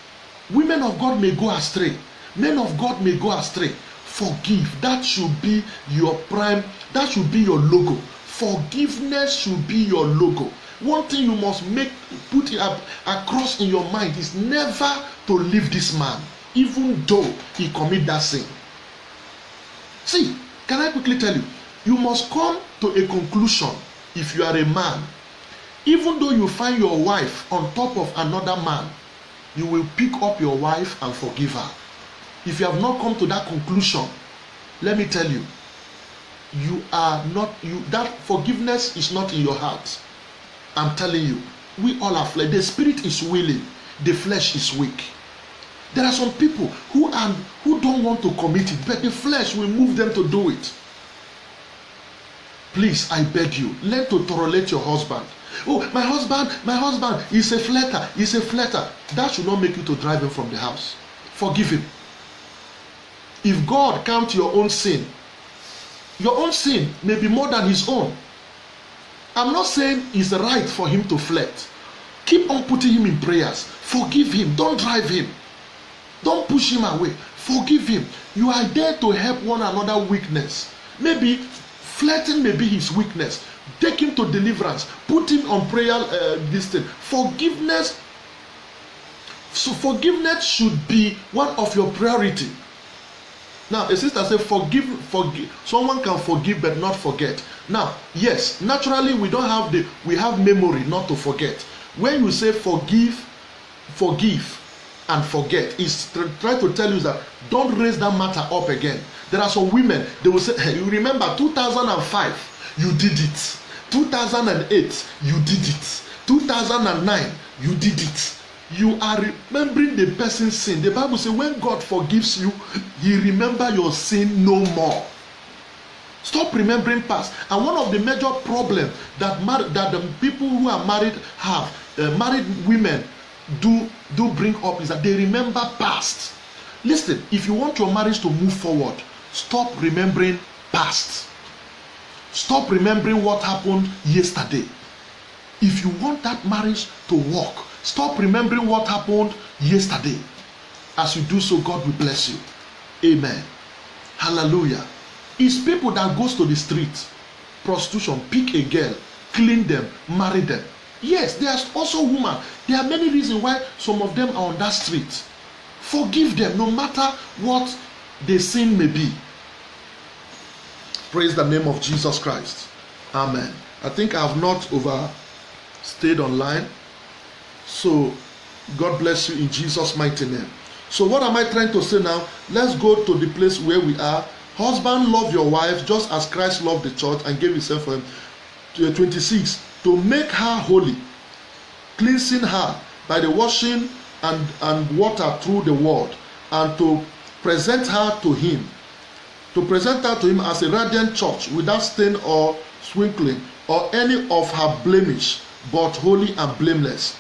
women of God may go astray. Men of God may go astray. Forgive. That should be your prime. That should be your logo. Forgiveness should be your logo. One thing you must put it up across in your mind is never to leave this man, even though he commit that sin. See, can I quickly tell you? You must come to a conclusion if you are a man. Even though you find your wife on top of another man, you will pick up your wife and forgive her. If you have not come to that conclusion, let me tell you, that forgiveness is not in your heart. I'm telling you, we all are flesh. The spirit is willing, the flesh is weak. There are some people who don't want to commit it, but the flesh will move them to do it. Please, I beg you, learn to tolerate your husband. Oh, my husband is a flirt. That should not make you to drive him from the house. Forgive him. If God counts your own sin may be more than his own. I'm not saying it's right for him to flirt. Keep on putting him in prayers. Forgive him. Don't drive him. Don't push him away. Forgive him. You are there to help one another weakness. Maybe flirting may be his weakness. Take him to deliverance. Put him on prayer Forgiveness. So forgiveness should be one of your priority. Now, a sister said, forgive. Someone can forgive but not forget. Now, yes, naturally we have memory not to forget. When you say forgive and forget, it's try to tell you that don't raise that matter up again. There are some women, they will say, hey, you remember 2005, you did it. 2008, you did it. 2009, you did it. You are remembering the person's sin. The Bible says when God forgives you, he remember your sin no more. Stop remembering past. And one of the major problems that the people who are married have, married women do bring up, is that they remember past. Listen, if you want your marriage to move forward, stop remembering past. Stop remembering what happened yesterday. If you want that marriage to work, stop remembering what happened yesterday. As you do so, God will bless you. Amen. Hallelujah. It's people that goes to the street, prostitution, pick a girl, clean them, marry them. Yes, there's also women. There are many reasons why some of them are on that street. Forgive them, no matter what the sin may be. Praise the name of Jesus Christ. Amen. I think I have not overstayed online. So, God bless you in Jesus' mighty name. So, what am I trying to say now? Let's go to the place where we are. Husband, love your wife just as Christ loved the church and gave himself for him. 26. To make her holy, cleansing her by the washing and water through the word, and to present her to him. To present her to him as a radiant church without stain or sprinkling or any of her blemish, but holy and blameless.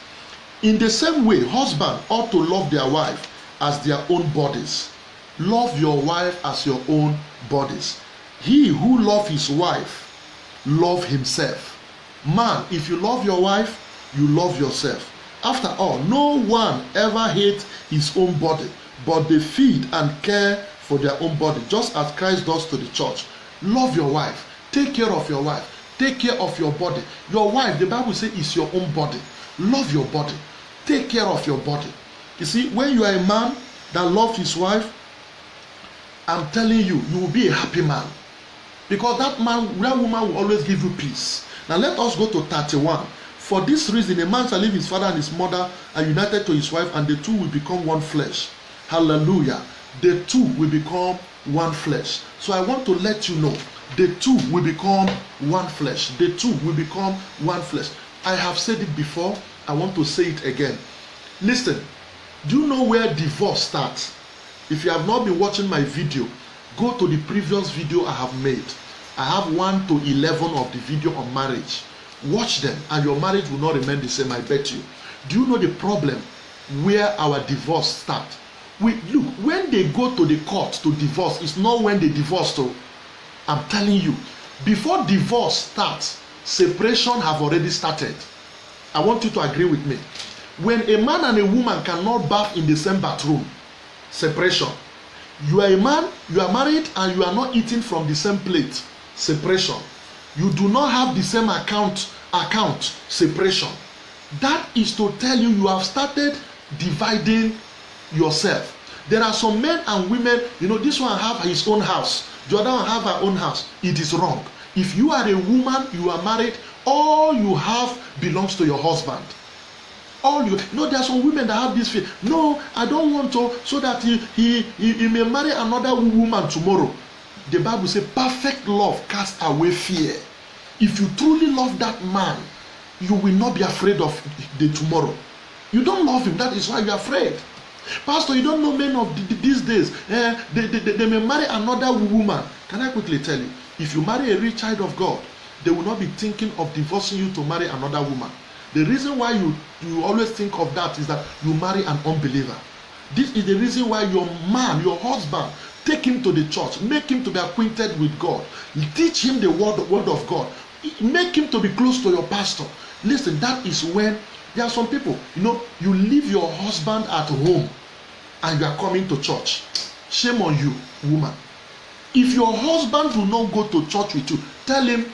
In the same way, husbands ought to love their wife as their own bodies. Love your wife as your own bodies. He who loves his wife, love himself. Man, if you love your wife, you love yourself. After all, no one ever hates his own body, but they feed and care for their own body, just as Christ does to the church. Love your wife. Take care of your wife. Take care of your body. Your wife, the Bible says, is your own body. Love your body. Take care of your body. You see, when you are a man that loves his wife, I'm telling you, you will be a happy man. Because that woman will always give you peace. Now let us go to 31. For this reason, a man shall leave his father and his mother and united to his wife, and the two will become one flesh. Hallelujah. The two will become one flesh. So I want to let you know, the two will become one flesh. The two will become one flesh. I have said it before. I want to say it again. Listen, do you know where divorce starts? If you have not been watching my video, go to the previous video I have made. I have 1 to 11 of the video on marriage. Watch them and your marriage will not remain the same, I bet you. Do you know the problem where our divorce starts? Look, when they go to the court to divorce, it's not when they divorce. So I'm telling you, before divorce starts, separation have already started. I want you to agree with me. When a man and a woman cannot bath in the same bathroom, separation. You are a man, you are married, and you are not eating from the same plate, separation. You do not have the same account, separation. That is to tell you, you have started dividing yourself. There are some men and women, this one have his own house, the other one have her own house. It is wrong. If you are a woman, you are married, all you have belongs to your husband. There are some women that have this fear. No, I don't want to, so that he may marry another woman tomorrow. The Bible says perfect love casts away fear. If you truly love that man, you will not be afraid of the tomorrow. You don't love him, that is why you are afraid. Pastor, you don't know men of these days. They may marry another woman. Can I quickly tell you, if you marry a rich child of God, they will not be thinking of divorcing you to marry another woman. The reason why you always think of that is that you marry an unbeliever. This is the reason why your man, your husband, take him to the church, make him to be acquainted with God, teach him the word of God, make him to be close to your pastor. Listen, that is when there are some people, you leave your husband at home and you are coming to church. Shame on you, woman. If your husband will not go to church with you, tell him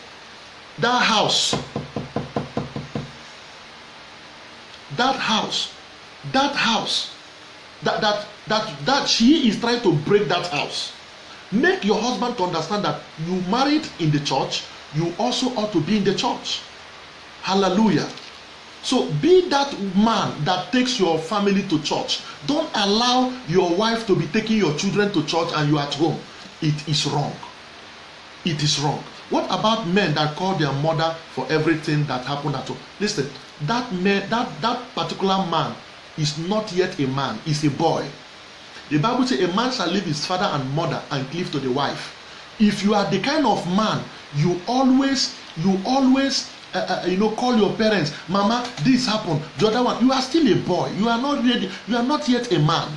that house that she is trying to break that house. Make your husband to understand that you married in the church, you also ought to be in the church. Hallelujah. So be that man that takes your family to church. Don't allow your wife to be taking your children to church and you at home. It is wrong. It is wrong. What about men that call their mother for everything that happened at home? Listen, that particular man is not yet a man, he's a boy. The Bible says a man shall leave his father and mother and cleave to the wife. If you are the kind of man, you always call your parents, mama, this happened, the other one. You are still a boy. You are not ready. You are not yet a man.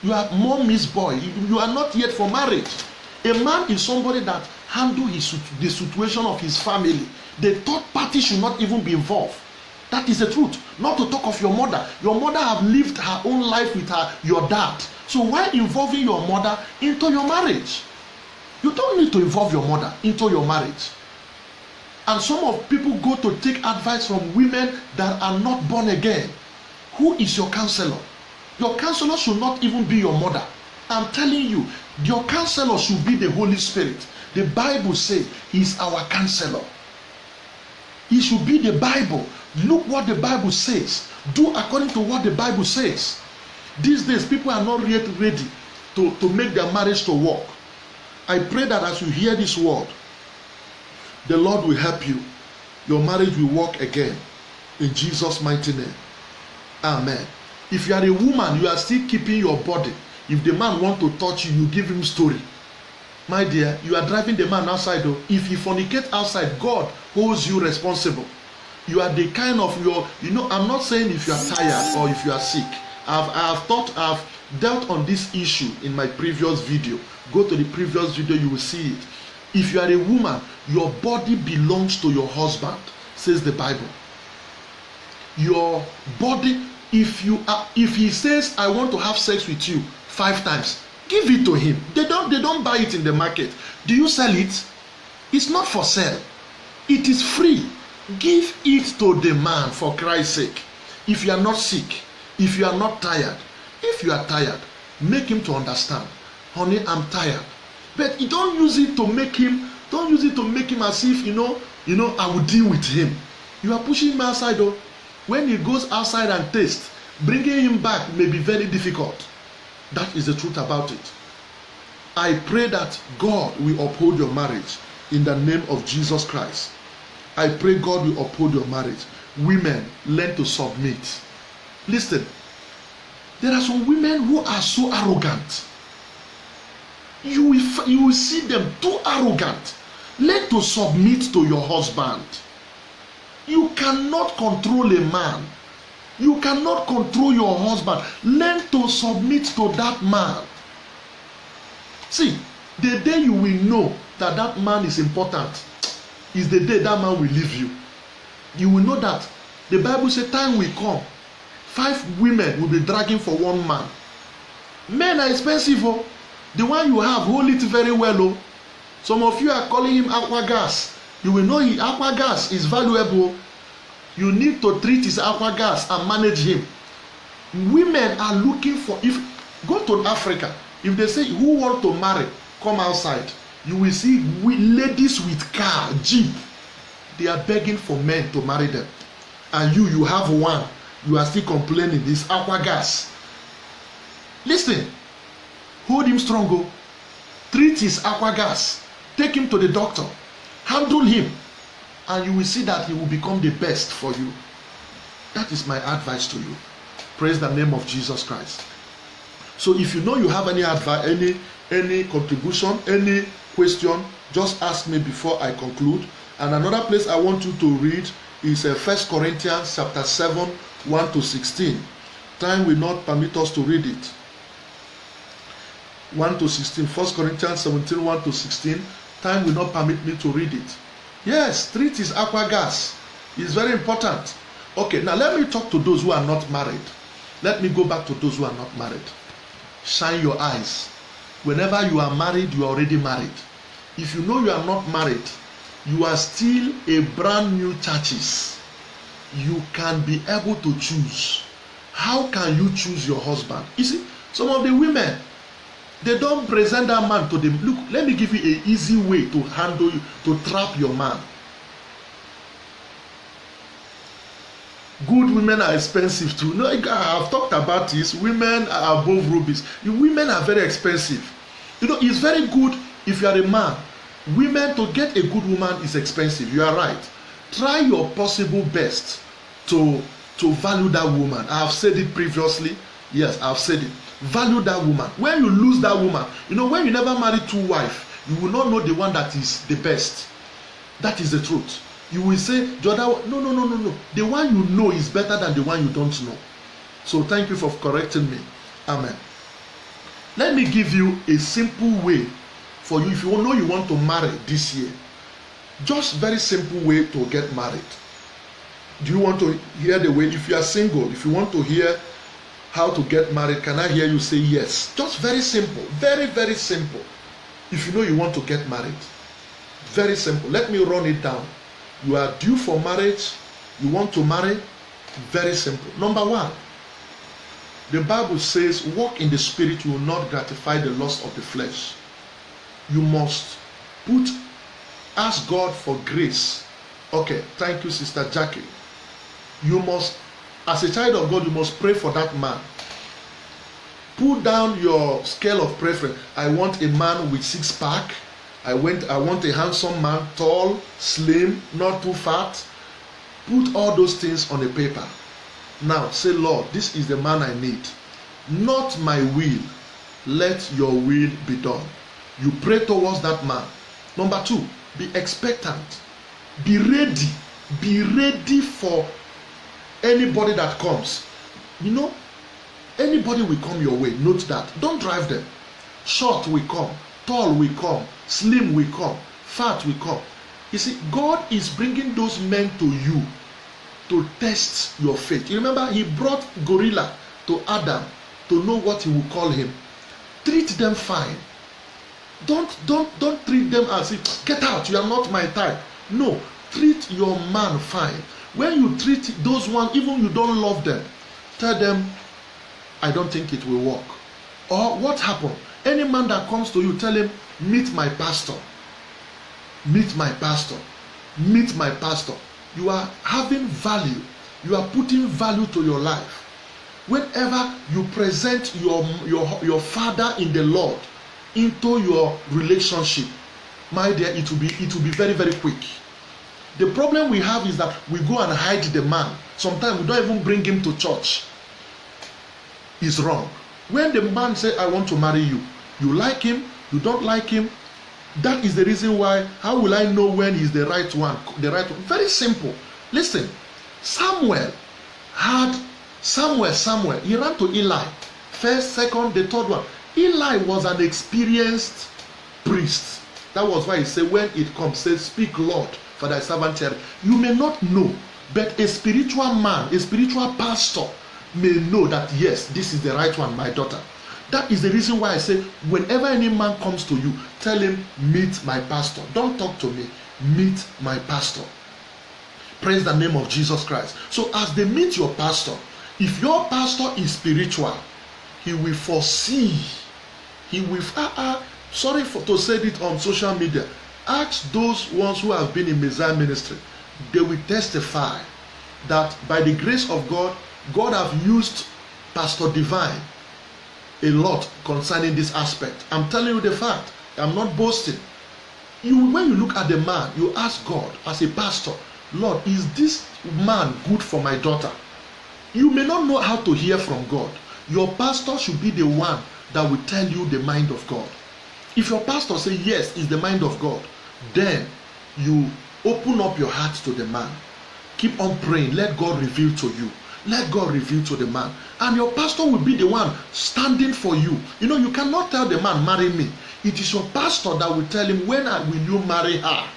You are mommy's boy. You are not yet for marriage. A man is somebody that handle the situation of his family. The third party should not even be involved. That is the truth. Not to talk of your mother. Your mother have lived her own life with your dad. So why involving your mother into your marriage? You don't need to involve your mother into your marriage. And some of people go to take advice from women that are not born again. Who is your counselor? Your counselor should not even be your mother. I'm telling you, your counselor should be the Holy Spirit. The Bible says he's our counselor. He should be the Bible. Look what the Bible says. Do according to what the Bible says. These days, people are not yet ready to make their marriage to work. I pray that as you hear this word, the Lord will help you. Your marriage will work again. In Jesus' mighty name. Amen. If you are a woman, you are still keeping your body. If the man wants to touch you, you give him story. My dear, you are driving the man outside. Though. If he fornicates outside, God holds you responsible. You are the kind of I'm not saying if you are tired or if you are sick. I've dealt on this issue in my previous video. Go to the previous video, you will see it. If you are a woman, your body belongs to your husband, says the Bible. Your body, if he says, I want to have sex with you 5 times, give it to him. They don't buy it in the market. Do you sell it? It's not for sale. It is free. Give it to the man for Christ's sake. If you are not sick, if you are not tired, if you are tired, make him to understand. Honey, I'm tired. But you don't use it to make him as if I will deal with him. You are pushing him outside though. When he goes outside and tastes, bringing him back may be very difficult. That is the truth about it. I pray that God will uphold your marriage in the name of Jesus Christ. I pray God will uphold your marriage. Women, learn to submit. Listen, there are some women who are so arrogant. You will see them too arrogant. Learn to submit to your husband. You cannot control a man. You cannot control your husband. Learn to submit to that man. See, the day you will know that that man is important is the day that man will leave you. You will know that the Bible says time will come. 5 women will be dragging for 1 man. Men are expensive. Oh. The one you have, hold it very well. Oh. Some of you are calling him aqua gas. You will know aqua gas is valuable. You need to treat his aqua gas and manage him. Women are looking for, go to Africa, if they say who want to marry, come outside. You will see ladies with car, jeep. They are begging for men to marry them. And you have one. You are still complaining. This aqua gas. Listen. Hold him strong. Go. Treat his aqua gas. Take him to the doctor. Handle him. And you will see that he will become the best for you. That is my advice to you. Praise the name of Jesus Christ. So if you know you have any advice, any contribution, any question, just ask me before I conclude. And another place I want you to read is 1 Corinthians chapter 7, 1 to 16. Time will not permit us to read it. 1 to 16. 1 Corinthians 17, 1 to 16. Time will not permit me to read it. Yes, treat his aqua gas. It's very important. Okay, now let me talk to those who are not married. Let me go back to those who are not married. Shine your eyes. Whenever you are married, you are already married. If you know you are not married, you are still a brand new churches. You can be able to choose. How can you choose your husband? You see, some of the women, They don't present that man to them. Look, let me give you an easy way to handle you, to trap your man. Good women are expensive too. No, I've talked about this. Women are above rubies. Women are very expensive. You know, it's very good if you are a man. Women, to get a good woman is expensive. You are right. Try your possible best to value that woman. I have said it previously. Yes, I've said it. Value that woman. When you lose that woman, you know, when you never marry two wives, you will not know the one that is the best. That is the truth. You will say, the other one, no. The one you know is better than the one you don't know. So thank you for correcting me. Amen. Let me give you a simple way for you if you know you want to marry this year. Just very simple way to get married. Do you want to hear the way? If you are single, if you want to hear how to get married, can I hear you say yes? Just very simple. Very, very simple. If you know you want to get married. Very simple. Let me run it down. You are due for marriage. You want to marry. Very simple. Number one, the Bible says, walk in the spirit, you will not gratify the lust of the flesh. You must ask God for grace. Okay, thank you, Sister Jackie. You must, as a child of God, you must pray for that man. Put down your scale of preference. I want a man with six-pack. I want a handsome man, tall, slim, not too fat. Put all those things on a paper. Now say, Lord, this is the man I need. Not my will. Let your will be done. You pray towards that man. Number two, be expectant. Be ready. Be ready for anybody that comes. You know, anybody will come your way. Note that. Don't drive them. Short will come. Tall will come. Slim will come. Fat will come. You see, God is bringing those men to you to test your faith. You remember, he brought gorilla to Adam to know what he would call him. Treat them fine. Don't treat them as if, get out, you are not my type. No, treat your man fine. When you treat those ones, even you don't love them, tell them, I don't think it will work. Or what happened? Any man that comes to you, tell him, meet my pastor. Meet my pastor. Meet my pastor. You are having value. You are putting value to your life. Whenever you present your father in the Lord into your relationship, my dear, it will be very, very quick. The problem we have is that we go and hide the man. Sometimes we don't even bring him to church. It's wrong. When the man says, I want to marry you, you like him, you don't like him, that is the reason why. How will I know when he's the right one? Very simple. Listen, Samuel, he ran to Eli. First, second, the third one. Eli was an experienced priest. That was why he said, when it comes, say, speak, Lord, for thy servant heareth. You may not know, but a spiritual man, a spiritual pastor may know that, yes, this is the right one, my daughter. That is the reason why I say, whenever any man comes to you, tell him, meet my pastor. Don't talk to me, meet my pastor. Praise the name of Jesus Christ. So as they meet your pastor, if your pastor is spiritual, he will foresee. He will, sorry to say it on social media. Ask those ones who have been in Messiah ministry. They will testify that by the grace of God, God have used Pastor Divine a lot concerning this aspect. I'm telling you the fact. I'm not boasting. When you look at the man, you ask God as a pastor, Lord, is this man good for my daughter? You may not know how to hear from God. Your pastor should be the one that will tell you the mind of God. If your pastor says yes, it's the mind of God, then you open up your heart to the man. Keep on praying. Let God reveal to you. Let God reveal to the man. And your pastor will be the one standing for you. You know, you cannot tell the man, marry me. It is your pastor that will tell him, when will you marry her?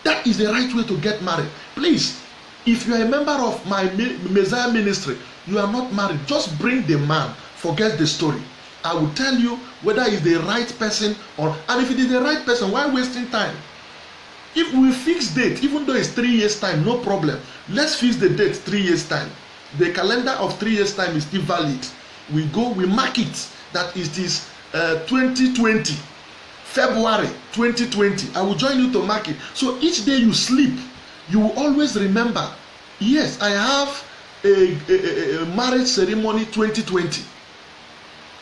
That is the right way to get married. Please, if you are a member of my Messiah ministry, you are not married, just bring the man. Forget the story. I will tell you whether it's the right person or, and if it is the right person, why wasting time? If we fix date, even though it's 3 years time, no problem. Let's fix the date 3 years time. The calendar of 3 years time is still valid. We go, we mark it that it is 2020, February 2020. I will join you to mark it. So each day you sleep, you will always remember, yes, I have a marriage ceremony 2020.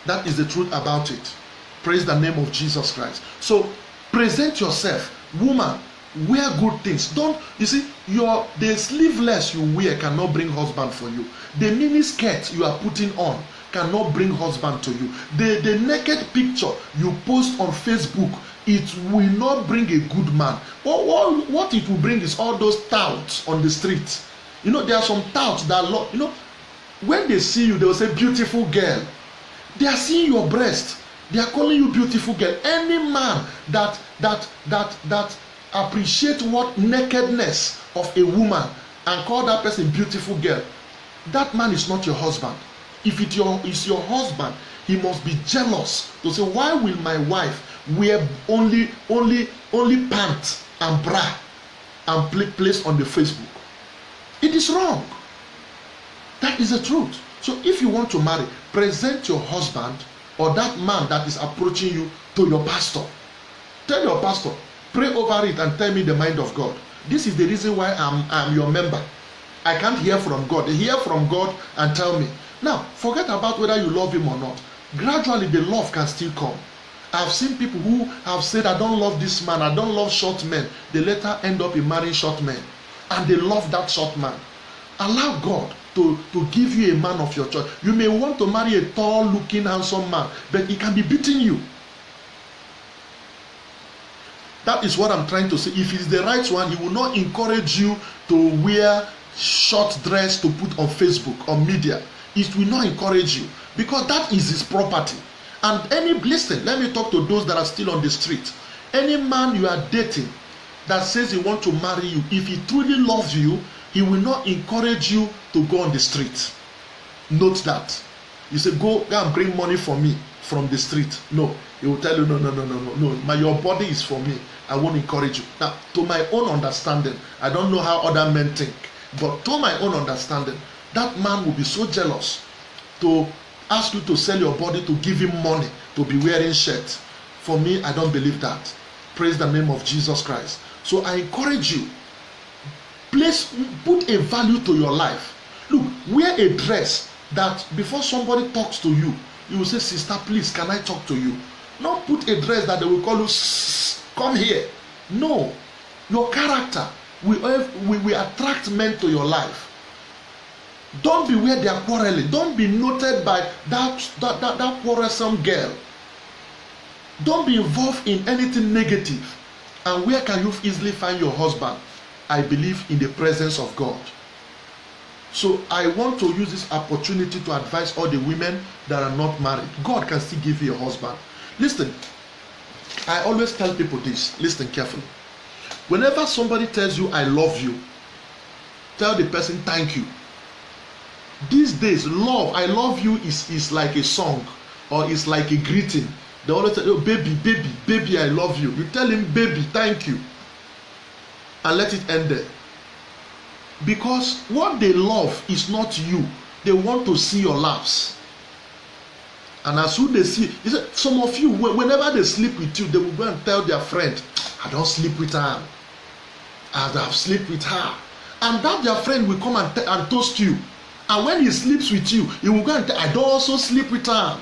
That is the truth about it. Praise the name of Jesus Christ. So present yourself, woman. Wear good things. Don't, you see, the sleeveless you wear cannot bring husband for you. The mini skirt you are putting on cannot bring husband to you. The naked picture you post on Facebook, it will not bring a good man. What it will bring is all those touts on the street. You know, there are some touts that, you know, when they see you, they will say, beautiful girl. They are seeing your breast. They are calling you beautiful girl. Any man that appreciate what nakedness of a woman and call that person beautiful girl, that man is not your husband. If it is your husband, he must be jealous to say, why will my wife wear only pants and bra and place on the Facebook? It is wrong. That is the truth. So if you want to marry, present your husband or that man that is approaching you to your pastor. Tell your pastor, pray over it and tell me the mind of God. This is the reason why I'm your member. I can't hear from God. Hear from God and tell me. Now, forget about whether you love him or not. Gradually, the love can still come. I've seen people who have said, I don't love this man, I don't love short men. They later end up in marrying short men. And they love that short man. Allow God to give you a man of your choice. You may want to marry a tall looking, handsome man, but he can be beating you. That is what I'm trying to say. If it's the right one, he will not encourage you to wear short dress to put on Facebook or media. It will not encourage you, because that is his property. And listen, let me talk to those that are still on the street. Any man you are dating that says he wants to marry you, if he truly loves you, he will not encourage you to go on the street. Note that. You say, go and bring money for me from the street. No, he will tell you, no. Your body is for me. I won't encourage you. Now, to my own understanding, I don't know how other men think, but to my own understanding, that man will be so jealous to ask you to sell your body to give him money to be wearing shirt. For me, I don't believe that. Praise the name of Jesus Christ. So I encourage you, put a value to your life. Look, wear a dress that before somebody talks to you, you will say, sister, please, can I talk to you? Not put a dress that they will call you, come here. No, your character will attract men to your life. Don't be where they are quarreling. Don't be noted by that quarrelsome girl. Don't be involved in anything negative. And where can you easily find your husband? I believe in the presence of God. So I want to use this opportunity to advise all the women that are not married. God can still give you a husband. Listen, I always tell people this. Listen carefully. Whenever somebody tells you, I love you, tell the person, thank you. These days, love, I love you is like a song or it's like a greeting. They always say, oh, baby, I love you. You tell him, baby, thank you. And let it end there. Because what they love is not you. They want to see your laughs. And as soon as they see, some of you, whenever they sleep with you, they will go and tell their friend, I don't sleep with her. I have slept with her. And that their friend will come and toast you. And when he sleeps with you, he will go and tell, I don't also sleep with her.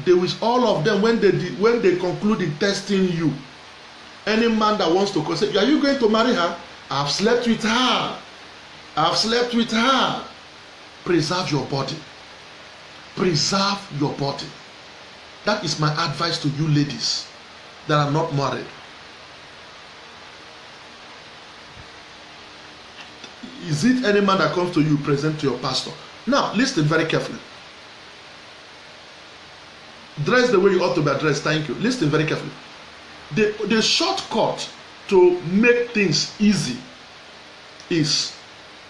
They will, all of them, when they conclude in testing you, any man that wants to say, are you going to marry her? I have slept with her. I have slept with her. Preserve your body. Preserve your body. That is my advice to you ladies that are not married. Is it any man that comes to you, present to your pastor? Now, listen very carefully. Dress the way you ought to be dressed. Thank you. Listen very carefully. The shortcut to make things easy is,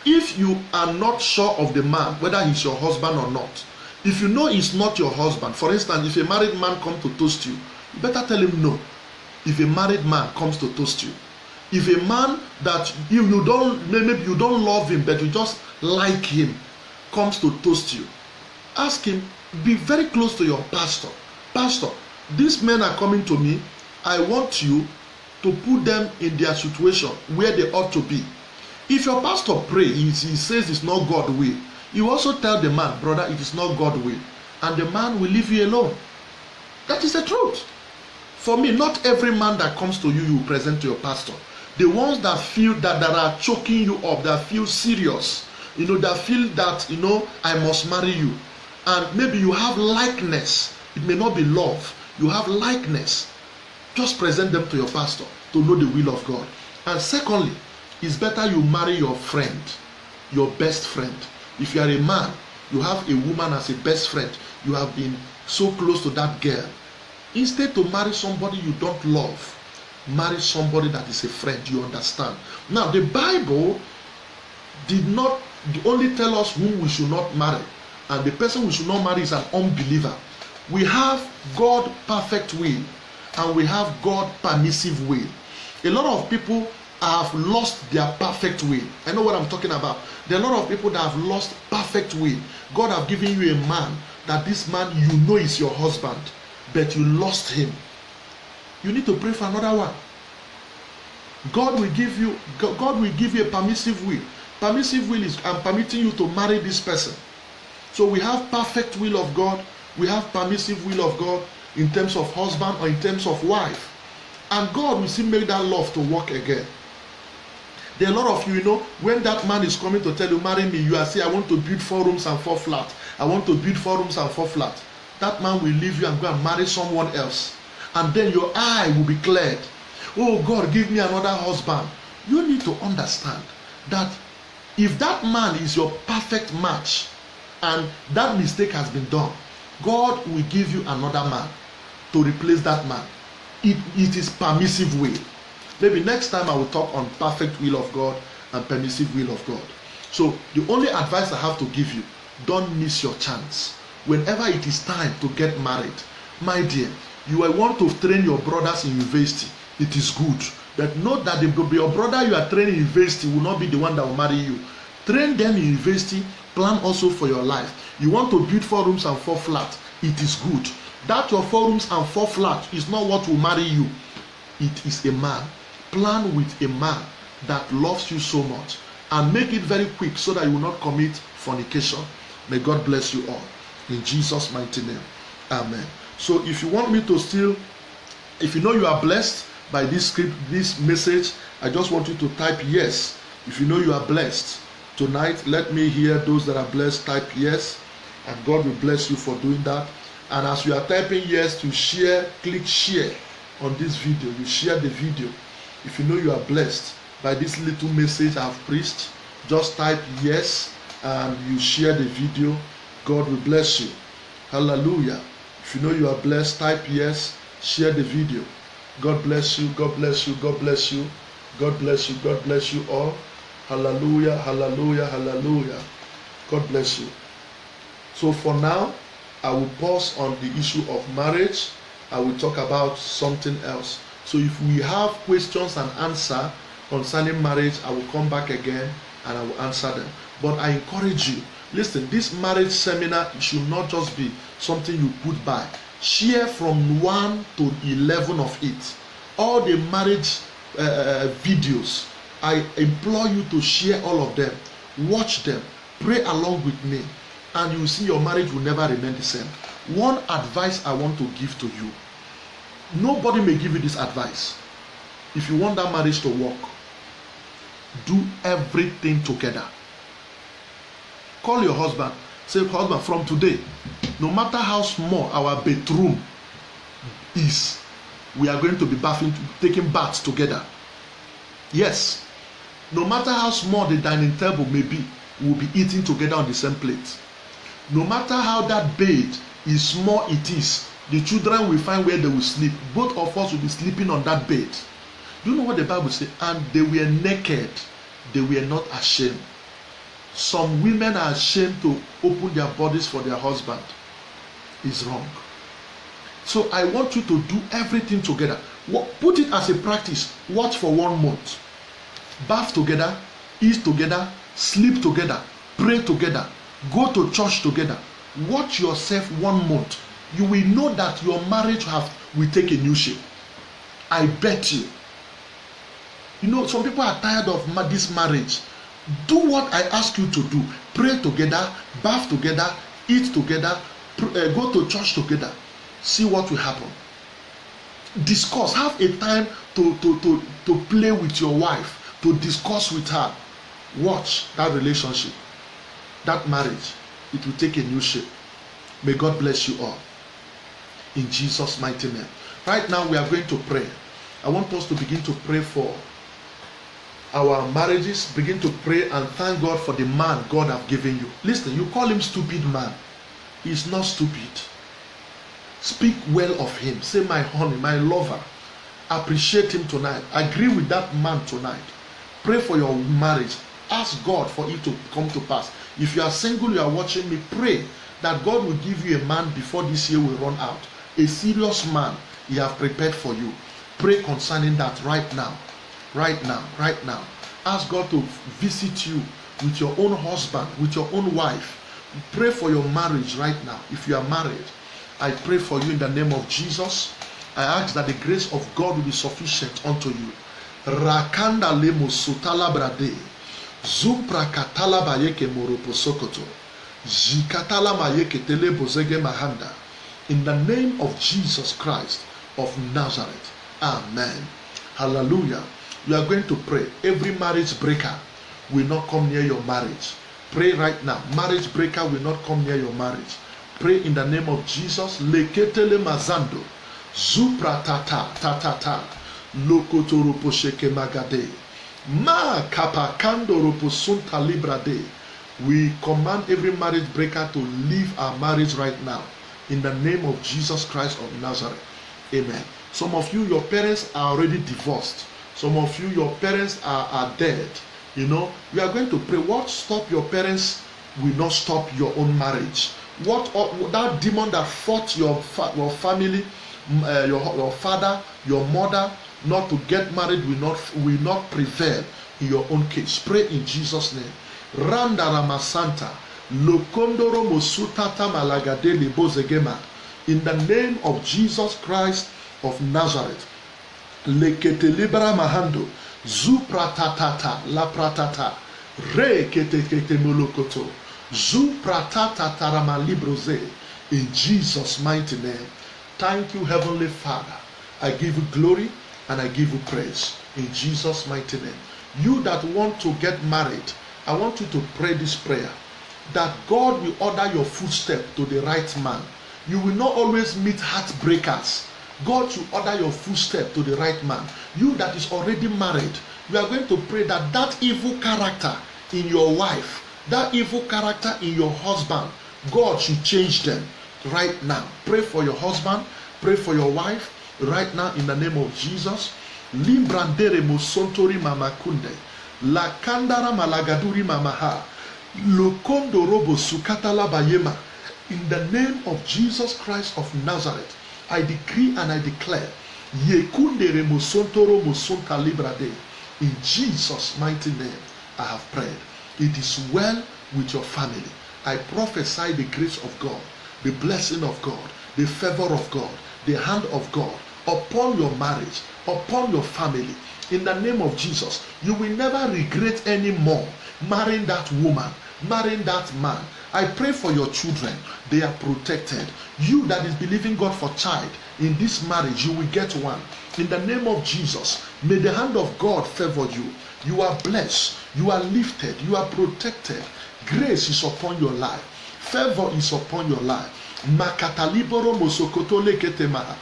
if you are not sure of the man, whether he's your husband or not, if you know he's not your husband, for instance, if a married man comes to toast you, you better tell him no. If a married man comes to toast you, if a man that you don't, maybe you don't love him, but you just like him, comes to toast you, ask him, be very close to your pastor. Pastor, these men are coming to me. I want you to put them in their situation where they ought to be. If your pastor pray, he says it's not God's will, you also tell the man, brother, it is not God's will, and the man will leave you alone. That is the truth. For me, not every man that comes to you, you present to your pastor. The ones that feel that are choking you up, that feel serious, that feel that, I must marry you. And maybe you have likeness. It may not be love. You have likeness. Just present them to your pastor to know the will of God. And secondly, it's better you marry your friend, your best friend. If you are a man, you have a woman as a best friend. You have been so close to that girl. Instead to marry somebody you don't love, marry somebody that is a friend you understand. Now, the Bible did not only tell us whom we should not marry, and the person we should not marry is an unbeliever. We have God perfect will, and we have God permissive will. A lot of people have lost their perfect will. I know what I'm talking about. There are a lot of people that have lost perfect will. God have given you a man, that this man is your husband, but you lost him. You need to pray for another one. God will give you a permissive will. Permissive will is, I'm permitting you to marry this person. So we have perfect will of God, we have permissive will of God in terms of husband or in terms of wife. And God will still make that love to work again. There are a lot of you, when that man is coming to tell you, marry me, you are saying, I want to build 4 rooms and 4 flats. I want to build 4 rooms and 4 flats. That man will leave you and go and marry someone else. And then your eye will be cleared. Oh God, give me another husband. You need to understand that if that man is your perfect match and that mistake has been done, God will give you another man to replace that man. It is permissive will. Maybe next time I will talk on perfect will of God and permissive will of God. So the only advice I have to give you, don't miss your chance. Whenever it is time to get married, my dear, you will want to train your brothers in university. It is good. But note that your brother you are training in university will not be the one that will marry you. Train them in university. Plan also for your life. You want to build 4 rooms and 4 flats. It is good. That your 4 rooms and 4 flats is not what will marry you. It is a man. Plan with a man that loves you so much and make it very quick so that you will not commit fornication. May God bless you all. In Jesus' mighty name. Amen. So if you want me to still, if you are blessed by this script, this message, I just want you to type yes. If you you are blessed tonight, let me hear those that are blessed type yes, and God will bless you for doing that. And as you are typing yes, to share, click share on this video. You share the video. If you are blessed by this little message I've preached, just type yes and you share the video. God will bless you. Hallelujah. If you are blessed, type yes, share the video. God bless you, God bless you, God bless you, God bless you, God bless you all. Hallelujah, hallelujah, hallelujah. God bless you. So for now, I will pause on the issue of marriage. I will talk about something else. So if we have questions and answer concerning marriage, I will come back again and I will answer them. But I encourage you, listen, this marriage seminar should not just be something you put by. Share from 1 to 11 of it. All the marriage videos, I implore you to share all of them. Watch them. Pray along with me. And you will see your marriage will never remain the same. One advice I want to give to you. Nobody may give you this advice. If you want that marriage to work, do everything together. Call your husband. Say, husband, from today, no matter how small our bedroom is, we are going to be taking baths together. Yes. No matter how small the dining table may be, we will be eating together on the same plate. No matter how that bed is small it is, the children will find where they will sleep. Both of us will be sleeping on that bed. Do you know what the Bible says? And they were naked. They were not ashamed. Some women are ashamed to open their bodies for their husband. It's wrong. So I want you to do everything together. Put it as a practice. Watch for 1 month. Bath together, eat together, sleep together, pray together, go to church together. Watch yourself 1 month. you will know that your marriage will take a new shape. I bet you. You know, some people are tired of this marriage. Do what I ask you to do. Pray together, bath together, eat together, go to church together. See what will happen. Discuss. Have a time to play with your wife, to discuss with her. Watch that relationship, that marriage. It will take a new shape. May God bless you all. In Jesus' mighty name. Right now we are going to pray. I want us to begin to pray for our marriages. Begin to pray and thank God for the man God have given you. Listen, you call him stupid man. He is not stupid. Speak well of him. Say, my honey, my lover. Appreciate him tonight. Agree with that man tonight. Pray for your marriage. Ask God for it to come to pass. If you are single, you are watching me, pray that God will give you a man before this year will run out. A serious man he have prepared for you. Pray concerning that right now. Right now, right now. Ask God to visit you with your own husband, with your own wife. Pray for your marriage right now. If you are married, I pray for you in the name of Jesus. I ask that the grace of God will be sufficient unto you. Rakanda lemo sutala brade. Zumpra katala bayeke moropo sokoto. Jikatala mayeke telebo zege mahanda. In the name of Jesus Christ of Nazareth. Amen. Hallelujah. You are going to pray. Every marriage breaker will not come near your marriage. Pray right now. Marriage breaker will not come near your marriage. Pray in the name of Jesus. Leketele mazando. Zupra tata tatata. Lokotoro posheke magade. Ma kapakando roposunta librade. We command every marriage breaker to leave our marriage right now. In the name of Jesus Christ of Nazareth. Amen. Some of you, your parents are already divorced. Some of you, your parents are dead. You know, we are going to pray. What stop your parents will not stop your own marriage. What that demon that fought your family, your father, your mother, not to get married will not prevail in your own case. Pray in Jesus' name. Randa Ramasanta, Lokondoro Mosutata Malagade Libozegema. In the name of Jesus Christ of Nazareth. Lekete libra mahando. Zupratata la pratata. Re kete kete molokoto. Zupratata tarama libroze. In Jesus' mighty name. Thank you, Heavenly Father. I give you glory and I give you praise. In Jesus' mighty name. You that want to get married, I want you to pray this prayer. That God will order your footstep to the right man. You will not always meet heartbreakers. God should order your footstep to the right man. You that is already married, you are going to pray that that evil character in your wife, that evil character in your husband, God should change them right now. Pray for your husband, pray for your wife right now in the name of Jesus. Limbrandere mosontori mamakunde, la kandara malagaduri mamaha, lokondo robo sukatala bayema. In the name of Jesus Christ of Nazareth, I decree and I declare, Yekundere mosontoro mosonta librade. In Jesus' mighty name, I have prayed. It is well with your family. I prophesy the grace of God, the blessing of God, the favor of God, the hand of God upon your marriage, upon your family. In the name of Jesus, you will never regret anymore marrying that woman, marrying that man. I pray for your children. They are protected. You that is believing God for child, in this marriage, you will get one. In the name of Jesus, may the hand of God favor you. You are blessed. You are lifted. You are protected. Grace is upon your life. Favor is upon your life. Makataliboro mosokoto leketemaha.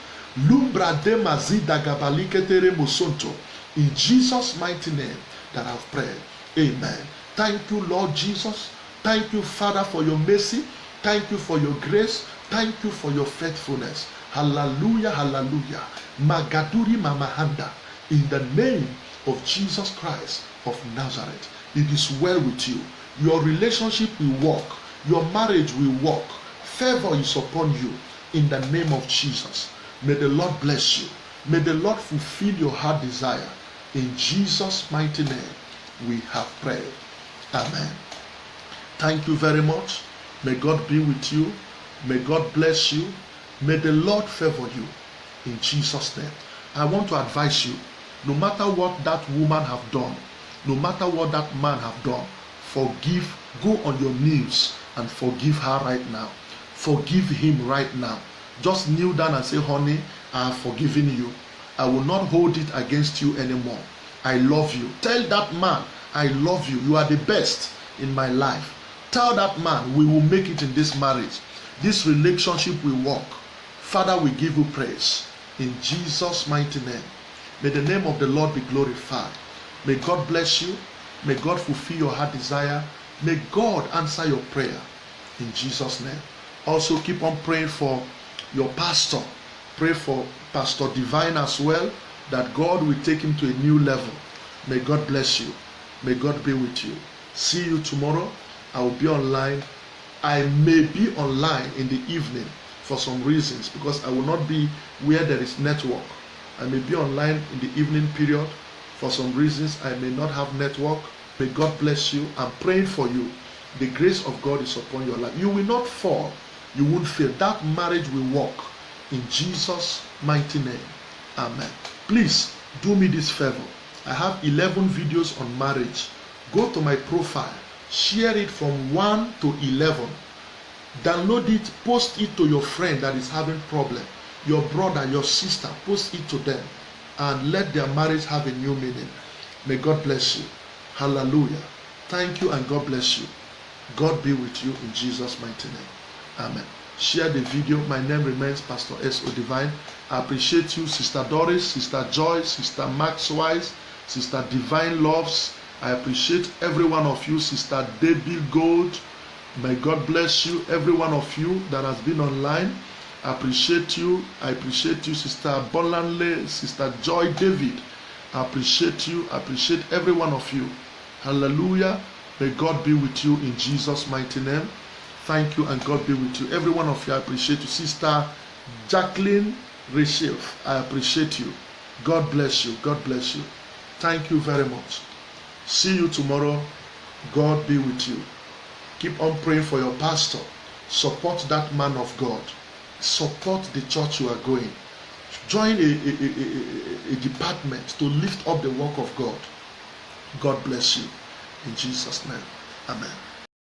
Lumbra de mazida gabaliketere musonto. In Jesus' mighty name that I've prayed. Amen. Thank you, Lord Jesus. Thank you, Father, for your mercy. Thank you for your grace. Thank you for your faithfulness. Hallelujah, hallelujah. Magaduri mamahanda. In the name of Jesus Christ of Nazareth. It is well with you. Your relationship will work. Your marriage will work. Favor is upon you. In the name of Jesus. May the Lord bless you. May the Lord fulfill your heart desire. In Jesus' mighty name, we have prayed. Amen. Thank you very much. May God be with you. May God bless you. May the Lord favor you in Jesus' name. I want to advise you, no matter what that woman have done, no matter what that man have done, forgive. Go on your knees and forgive her right now. Forgive him right now. Just kneel down and say, honey, I have forgiven you. I will not hold it against you anymore. I love you. Tell that man, I love you. You are the best in my life. Tell that man, we will make it in this marriage. This relationship will work. Father, we give you praise. In Jesus' mighty name. May the name of the Lord be glorified. May God bless you. May God fulfill your heart desire. May God answer your prayer. In Jesus' name. Also keep on praying for your pastor. Pray for Pastor Divine as well, that God will take him to a new level. May God bless you. May God be with you. See you tomorrow. I will be online. I may be online in the evening for some reasons, because I will not be where there is network. I may be online in the evening period. For some reasons, I may not have network. May God bless you. I'm praying for you. The grace of God is upon your life. You will not fall. You won't fail. That marriage will work. In Jesus' mighty name. Amen. Please do me this favor. I have 11 videos on marriage. Go to my profile. Share it from 1 to 11. Download it. Post it to your friend that is having problem. Your brother, your sister. Post it to them. And let their marriage have a new meaning. May God bless you. Hallelujah. Thank you and God bless you. God be with you in Jesus' mighty name. Amen. Share the video. My name remains Pastor S.O. Divine. I appreciate you, Sister Doris, Sister Joy, Sister Max Wise, Sister Divine Loves. I appreciate every one of you, Sister Debbie Gold. May God bless you, every one of you that has been online. I appreciate you. I appreciate you, Sister Bolanle, Sister Joy David. I appreciate you. I appreciate every one of you. Hallelujah. May God be with you in Jesus' mighty name. Thank you and God be with you. Every one of you, I appreciate you. Sister Jacqueline Rachel, I appreciate you. God bless you. God bless you. Thank you very much. See you tomorrow. God be with you. Keep on praying for your pastor. Support that man of God. Support the church you are going. Join a department to lift up the work of God. God bless you. In Jesus' name. Amen.